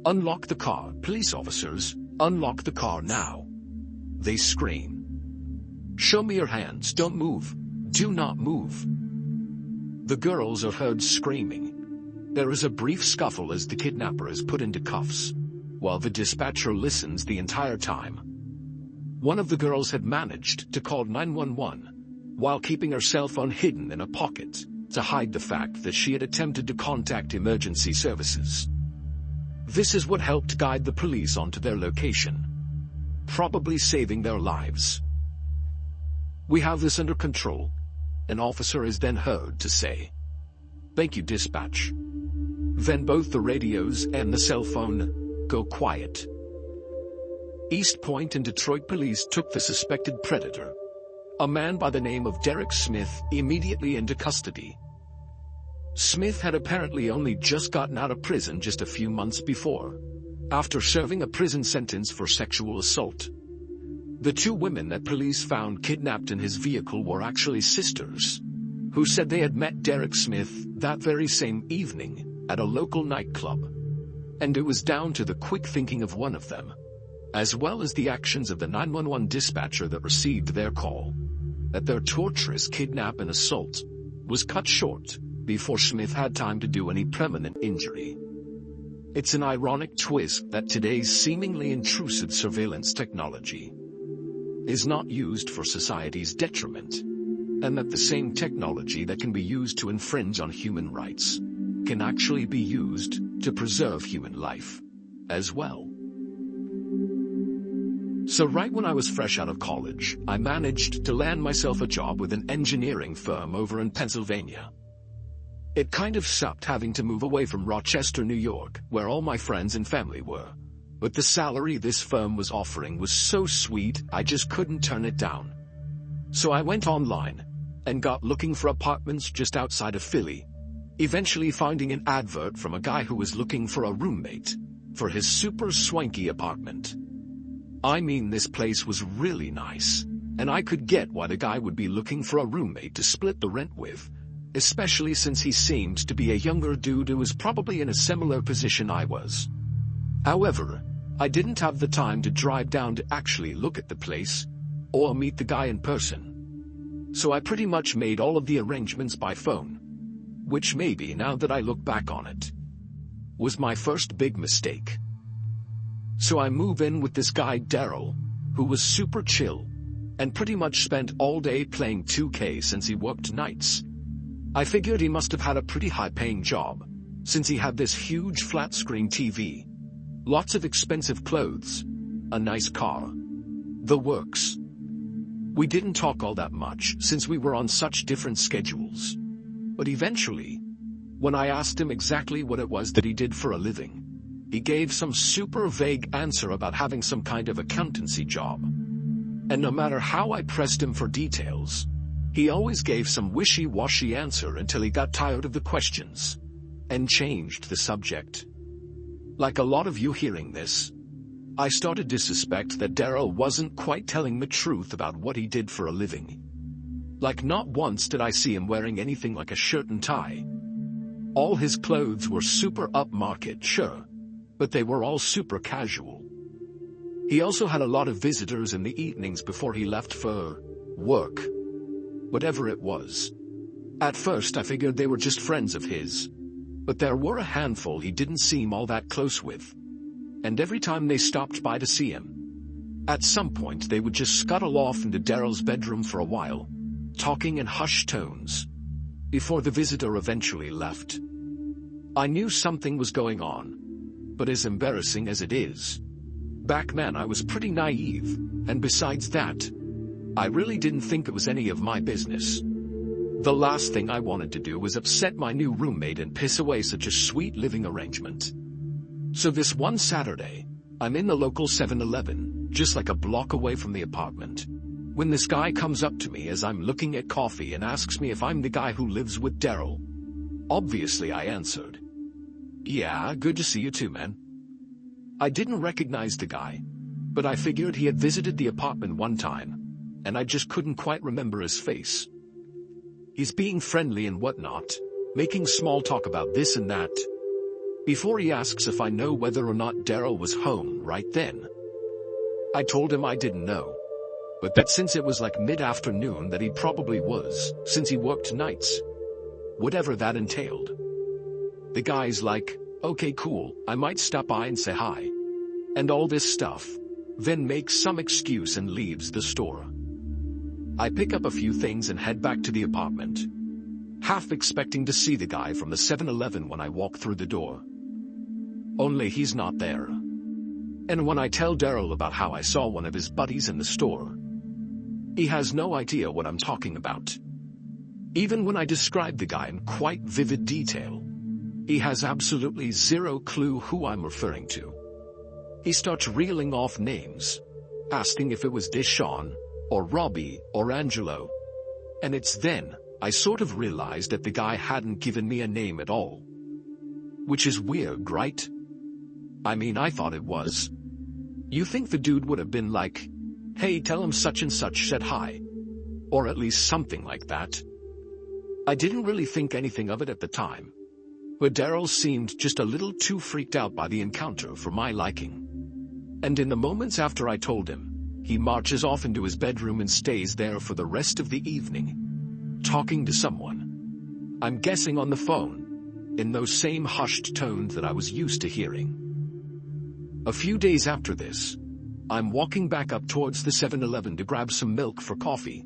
"Unlock the car, police officers, unlock the car now," they scream. "Show me your hands, don't move, do not move." The girls are heard screaming. There is a brief scuffle as the kidnapper is put into cuffs, while the dispatcher listens the entire time. One of the girls had managed to call 911, while keeping her cell phone hidden in a pocket, to hide the fact that she had attempted to contact emergency services. This is what helped guide the police onto their location, probably saving their lives. "We have this under control," an officer is then heard to say. "Thank you, dispatch." Then both the radios and the cell phone go quiet. East Point and Detroit police took the suspected predator, a man by the name of Derek Smith, immediately into custody. Smith had apparently only just gotten out of prison just a few months before, after serving a prison sentence for sexual assault. The two women that police found kidnapped in his vehicle were actually sisters, who said they had met Derek Smith that very same evening at a local nightclub. And it was down to the quick thinking of one of them, as well as the actions of the 911 dispatcher that received their call, that their torturous kidnap and assault was cut short before Smith had time to do any permanent injury. It's an ironic twist that today's seemingly intrusive surveillance technology is not used for society's detriment, and that the same technology that can be used to infringe on human rights can actually be used to preserve human life as well. So right when I was fresh out of college, I managed to land myself a job with an engineering firm over in Pennsylvania. It kind of sucked having to move away from Rochester, New York, where all my friends and family were. But the salary this firm was offering was so sweet, I just couldn't turn it down. So I went online and got looking for apartments just outside of Philly, eventually finding an advert from a guy who was looking for a roommate for his super swanky apartment. I mean, this place was really nice, and I could get why the guy would be looking for a roommate to split the rent with, especially since he seemed to be a younger dude who was probably in a similar position I was. However, I didn't have the time to drive down to actually look at the place or meet the guy in person. So I pretty much made all of the arrangements by phone, which maybe, now that I look back on it, was my first big mistake. So I move in with this guy Daryl, who was super chill, and pretty much spent all day playing 2K since he worked nights. I figured he must have had a pretty high-paying job, since he had this huge flat-screen TV, lots of expensive clothes, a nice car, the works. We didn't talk all that much since we were on such different schedules. But eventually, when I asked him exactly what it was that he did for a living, he gave some super vague answer about having some kind of accountancy job. And no matter how I pressed him for details, he always gave some wishy-washy answer until he got tired of the questions and changed the subject. Like a lot of you hearing this, I started to suspect that Daryl wasn't quite telling the truth about what he did for a living. Like, not once did I see him wearing anything like a shirt and tie. All his clothes were super upmarket, sure, but they were all super casual. He also had a lot of visitors in the evenings before he left for work, whatever it was. At first I figured they were just friends of his, but there were a handful he didn't seem all that close with. And every time they stopped by to see him, at some point they would just scuttle off into Daryl's bedroom for a while, talking in hushed tones, before the visitor eventually left. I knew something was going on, but as embarrassing as it is, back then I was pretty naive, and besides that, I really didn't think it was any of my business. The last thing I wanted to do was upset my new roommate and piss away such a sweet living arrangement. So this one Saturday, I'm in the local 7-Eleven, just like a block away from the apartment, when this guy comes up to me as I'm looking at coffee and asks me if I'm the guy who lives with Daryl. Obviously I answered, "Yeah, good to see you too, man." I didn't recognize the guy, but I figured he had visited the apartment one time, and I just couldn't quite remember his face. He's being friendly and whatnot, making small talk about this and that, before he asks if I know whether or not Daryl was home right then. I told him I didn't know, but that since it was like mid-afternoon that he probably was, since he worked nights. Whatever that entailed. The guy's like, okay cool, I might stop by and say hi. And all this stuff. Then makes some excuse and leaves the store. I pick up a few things and head back to the apartment, half expecting to see the guy from the 7-Eleven when I walk through the door. Only he's not there. And when I tell Daryl about how I saw one of his buddies in the store, he has no idea what I'm talking about. Even when I describe the guy in quite vivid detail, he has absolutely zero clue who I'm referring to. He starts reeling off names, asking if it was Deshaun, or Robbie, or Angelo. And it's then I sort of realized that the guy hadn't given me a name at all. Which is weird, right? I mean, I thought it was. You think the dude would have been like, hey, tell him such and such said hi. Or at least something like that. I didn't really think anything of it at the time. But Daryl seemed just a little too freaked out by the encounter for my liking. And in the moments after I told him, he marches off into his bedroom and stays there for the rest of the evening, talking to someone. I'm guessing on the phone, in those same hushed tones that I was used to hearing. A few days after this, I'm walking back up towards the 7-Eleven to grab some milk for coffee,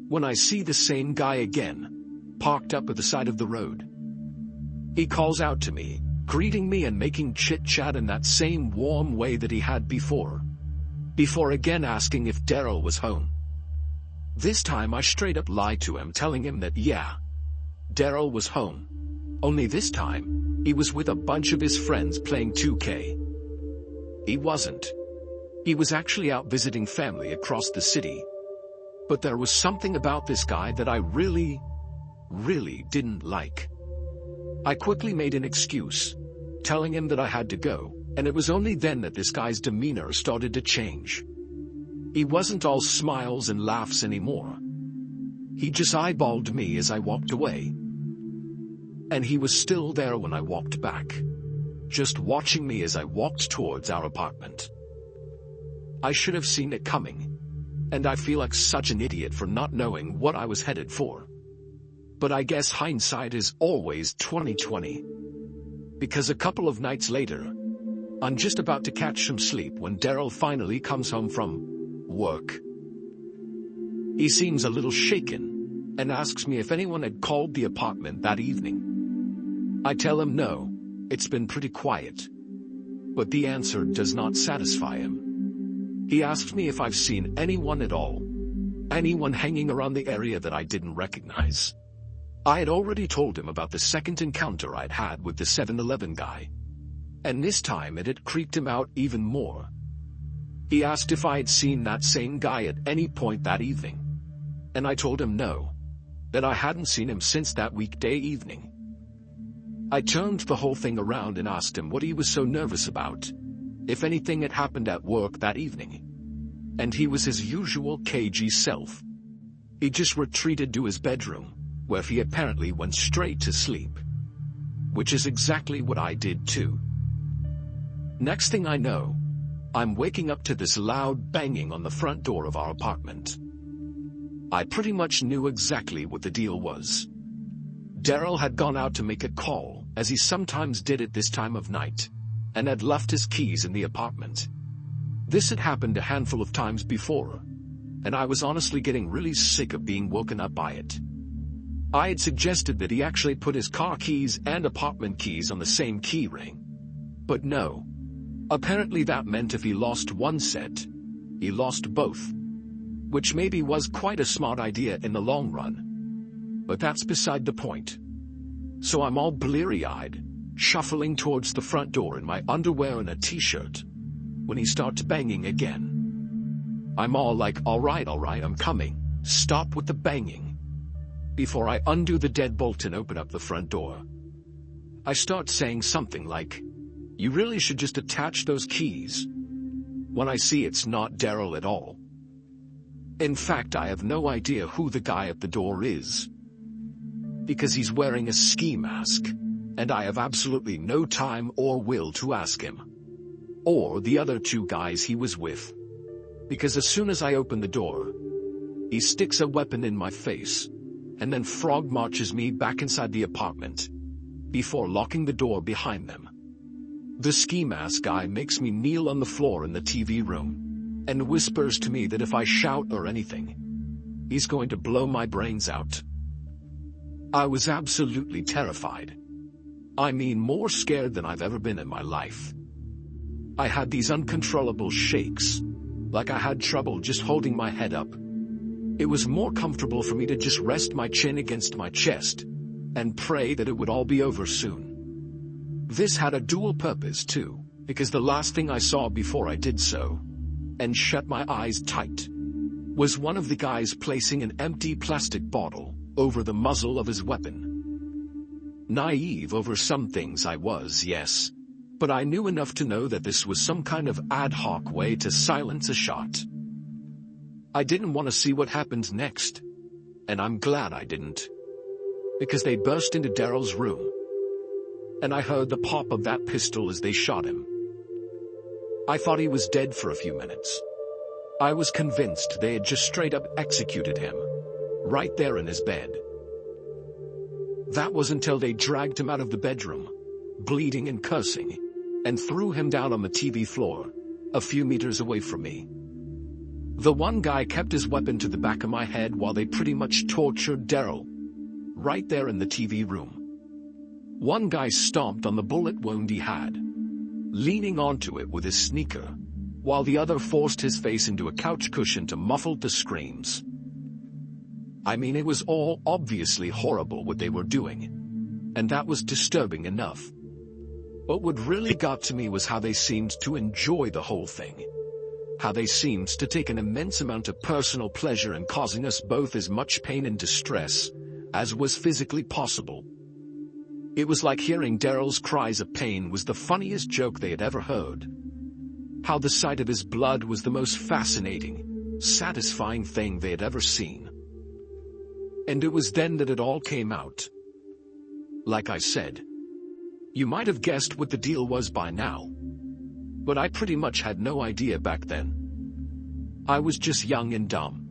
when I see the same guy again, parked up at the side of the road. He calls out to me, greeting me and making chit-chat in that same warm way that he had before again asking if Daryl was home. This time I straight up lied to him, telling him that yeah, Daryl was home. Only this time, he was with a bunch of his friends playing 2K. He wasn't. He was actually out visiting family across the city. But there was something about this guy that I really didn't like. I quickly made an excuse, telling him that I had to go, and it was only then that this guy's demeanor started to change. He wasn't all smiles and laughs anymore. He just eyeballed me as I walked away. And he was still there when I walked back, just watching me as I walked towards our apartment. I should have seen it coming, and I feel like such an idiot for not knowing what I was headed for. But I guess hindsight is always 20/20. Because a couple of nights later, I'm just about to catch some sleep when Daryl finally comes home from work. He seems a little shaken and asks me if anyone had called the apartment that evening. I tell him no, it's been pretty quiet. But the answer does not satisfy him. He asks me if I've seen anyone at all, anyone hanging around the area that I didn't recognize. I had already told him about the second encounter I'd had with the 7-Eleven guy. And this time it had creeped him out even more. He asked if I had seen that same guy at any point that evening. And I told him no, that I hadn't seen him since that weekday evening. I turned the whole thing around and asked him what he was so nervous about, if anything had happened at work that evening. And he was his usual cagey self. He just retreated to his bedroom, where he apparently went straight to sleep. Which is exactly what I did too. Next thing I know, I'm waking up to this loud banging on the front door of our apartment. I pretty much knew exactly what the deal was. Daryl had gone out to make a call, as he sometimes did at this time of night, and had left his keys in the apartment. This had happened a handful of times before, and I was honestly getting really sick of being woken up by it. I had suggested that he actually put his car keys and apartment keys on the same key ring. But no. Apparently that meant if he lost one set, he lost both. Which maybe was quite a smart idea in the long run. But that's beside the point. So I'm all bleary-eyed, shuffling towards the front door in my underwear and a t-shirt, when he starts banging again. I'm all like, alright, I'm coming, stop with the banging. Before I undo the deadbolt and open up the front door, I start saying something like, you really should just attach those keys, when I see it's not Daryl at all. In fact, I have no idea who the guy at the door is. because he's wearing a ski mask, and I have absolutely no time or will to ask him. Or the other two guys he was with. Because as soon as I open the door, he sticks a weapon in my face, and then frog marches me back inside the apartment, before locking the door behind them. The ski mask guy makes me kneel on the floor in the TV room, and whispers to me that if I shout or anything, he's going to blow my brains out. I was absolutely terrified. I mean, more scared than I've ever been in my life. I had these uncontrollable shakes, like I had trouble just holding my head up. It was more comfortable for me to just rest my chin against my chest, and pray that it would all be over soon. This had a dual purpose too, because the last thing I saw before I did so, and shut my eyes tight, was one of the guys placing an empty plastic bottle over the muzzle of his weapon. Naive over some things I was, yes, but I knew enough to know that this was some kind of ad hoc way to silence a shot. I didn't want to see what happened next, and I'm glad I didn't. Because they burst into Daryl's room, and I heard the pop of that pistol as they shot him. I thought he was dead for a few minutes. I was convinced they had just straight up executed him, right there in his bed. That was until they dragged him out of the bedroom, bleeding and cursing, and threw him down on the TV floor, a few meters away from me. The one guy kept his weapon to the back of my head while they pretty much tortured Daryl, right there in the TV room. One guy stomped on the bullet wound he had, leaning onto it with his sneaker, while the other forced his face into a couch cushion to muffle the screams. I mean, it was all obviously horrible what they were doing, and that was disturbing enough. But what really got to me was how they seemed to enjoy the whole thing. How they seemed to take an immense amount of personal pleasure in causing us both as much pain and distress as was physically possible. It was like hearing Daryl's cries of pain was the funniest joke they had ever heard. How the sight of his blood was the most fascinating, satisfying thing they had ever seen. And it was then that it all came out. Like I said, you might have guessed what the deal was by now. But I pretty much had no idea back then. I was just young and dumb.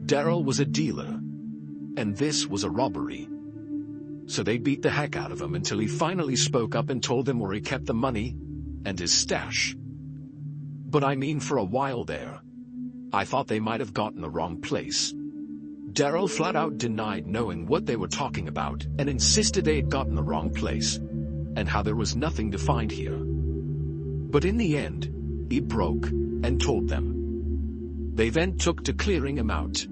Daryl was a dealer, and this was a robbery. So they beat the heck out of him until he finally spoke up and told them where he kept the money and his stash. But I mean, for a while there, I thought they might have gotten the wrong place. Daryl flat out denied knowing what they were talking about and insisted they had gotten the wrong place, and how there was nothing to find here. But in the end, he broke and told them. They then took to clearing him out.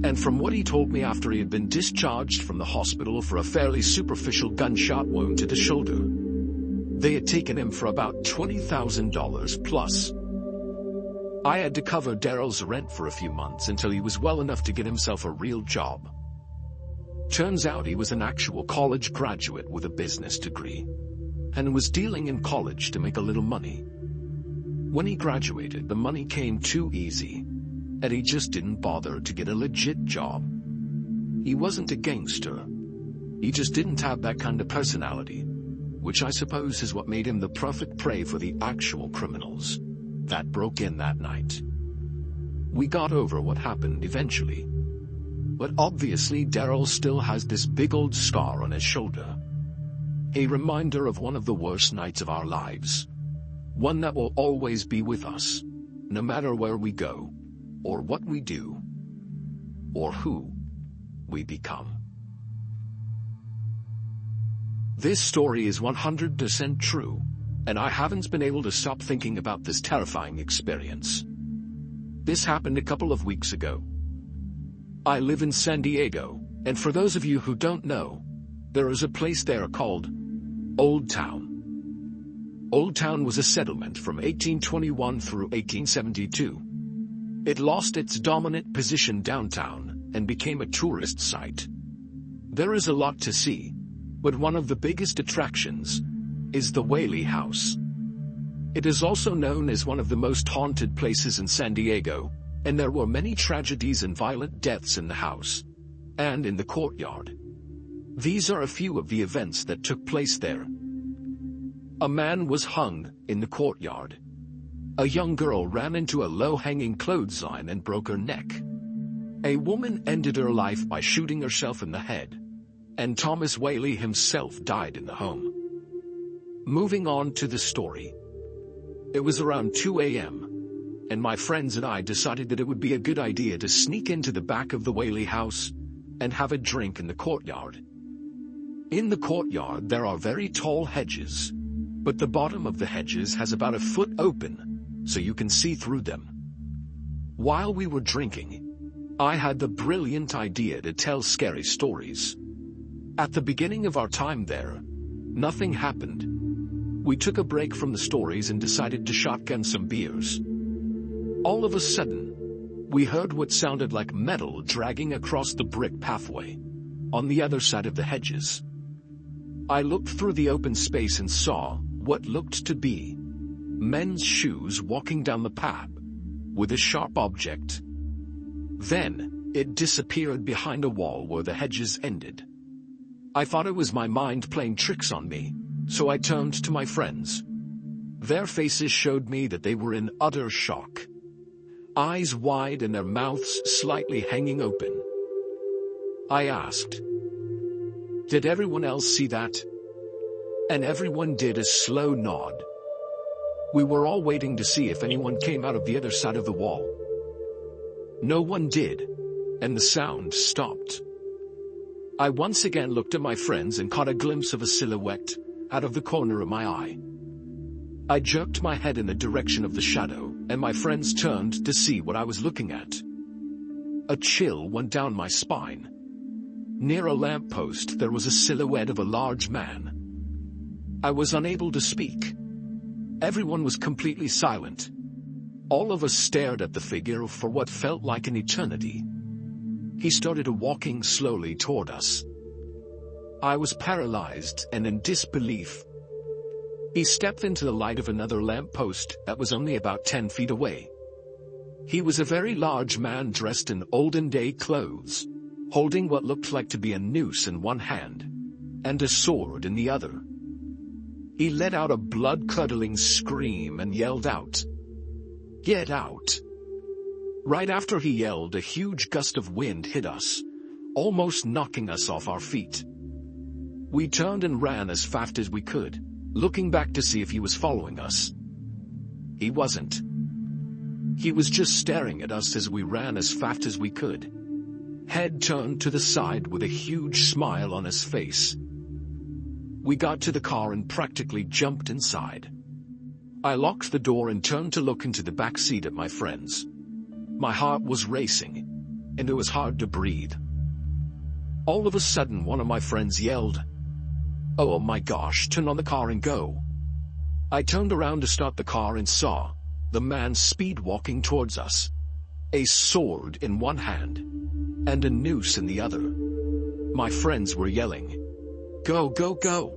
And from what he told me after he had been discharged from the hospital for a fairly superficial gunshot wound to the shoulder, they had taken him for about $20,000 plus. I had to cover Daryl's rent for a few months until he was well enough to get himself a real job. Turns out he was an actual college graduate with a business degree, and was dealing in college to make a little money. When he graduated, the money came too easy, and he just didn't bother to get a legit job. He wasn't a gangster. He just didn't have that kind of personality, which I suppose is what made him the perfect prey for the actual criminals that broke in that night. We got over what happened eventually, but obviously Daryl still has this big old scar on his shoulder. A reminder of one of the worst nights of our lives. One that will always be with us, no matter where we go, or what we do, or who we become. This story is 100% true, and I haven't been able to stop thinking about this terrifying experience. This happened a couple of weeks ago. I live in San Diego, and for those of you who don't know, there is a place there called Old Town. Old Town was a settlement from 1821 through 1872. It lost its dominant position downtown and became a tourist site. There is a lot to see, but one of the biggest attractions is the Whaley House. It is also known as one of the most haunted places in San Diego, and there were many tragedies and violent deaths in the house and in the courtyard. These are a few of the events that took place there. A man was hung in the courtyard. A young girl ran into a low-hanging clothesline and broke her neck. A woman ended her life by shooting herself in the head. And Thomas Whaley himself died in the home. Moving on to the story. It was around 2 a.m., and my friends and I decided that it would be a good idea to sneak into the back of the Whaley house and have a drink in the courtyard. In the courtyard there are very tall hedges, but the bottom of the hedges has about a foot open, so you can see through them. While we were drinking, I had the brilliant idea to tell scary stories. At the beginning of our time there, nothing happened. We took a break from the stories and decided to shotgun some beers. All of a sudden, we heard what sounded like metal dragging across the brick pathway on the other side of the hedges. I looked through the open space and saw what looked to be men's shoes walking down the path with a sharp object. Then, it disappeared behind a wall where the hedges ended. I thought it was my mind playing tricks on me, so I turned to my friends. Their faces showed me that they were in utter shock. Eyes wide and their mouths slightly hanging open. I asked, "Did everyone else see that?" And everyone did a slow nod. We were all waiting to see if anyone came out of the other side of the wall. No one did, and the sound stopped. I once again looked at my friends and caught a glimpse of a silhouette out of the corner of my eye. I jerked my head in the direction of the shadow, and my friends turned to see what I was looking at. A chill went down my spine. Near a lamppost there was a silhouette of a large man. I was unable to speak. Everyone was completely silent. All of us stared at the figure for what felt like an eternity. He started walking slowly toward us. I was paralyzed and in disbelief. He stepped into the light of another lamppost that was only about 10 feet away. He was a very large man dressed in olden-day clothes, holding what looked like to be a noose in one hand and a sword in the other. He let out a blood-curdling scream and yelled out, "Get out!" Right after he yelled, a huge gust of wind hit us, almost knocking us off our feet. We turned and ran as fast as we could, looking back to see if he was following us. He wasn't. He was just staring at us as we ran as fast as we could, head turned to the side with a huge smile on his face. We got to the car and practically jumped inside. I locked the door and turned to look into the back seat at my friends. My heart was racing, and it was hard to breathe. All of a sudden, one of my friends yelled, "Oh my gosh, turn on the car and go." I turned around to start the car and saw the man speed walking towards us, a sword in one hand and a noose in the other. My friends were yelling, "Go, go, go."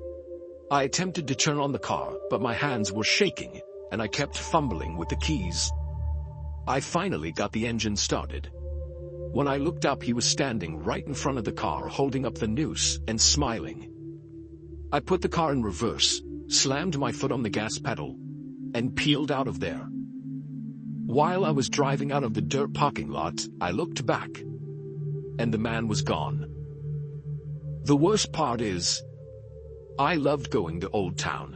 I attempted to turn on the car, but my hands were shaking, and I kept fumbling with the keys. I finally got the engine started. When I looked up, he was standing right in front of the car, holding up the noose and smiling. I put the car in reverse, slammed my foot on the gas pedal, and peeled out of there. While I was driving out of the dirt parking lot, I looked back, and the man was gone. The worst part is, I loved going to Old Town.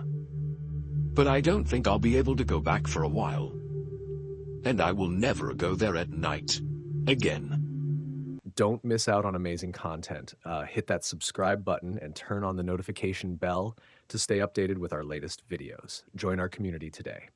But I don't think I'll be able to go back for a while. And I will never go there at night again. Don't miss out on amazing content. Hit that subscribe button and turn on the notification bell to stay updated with our latest videos. Join our community today.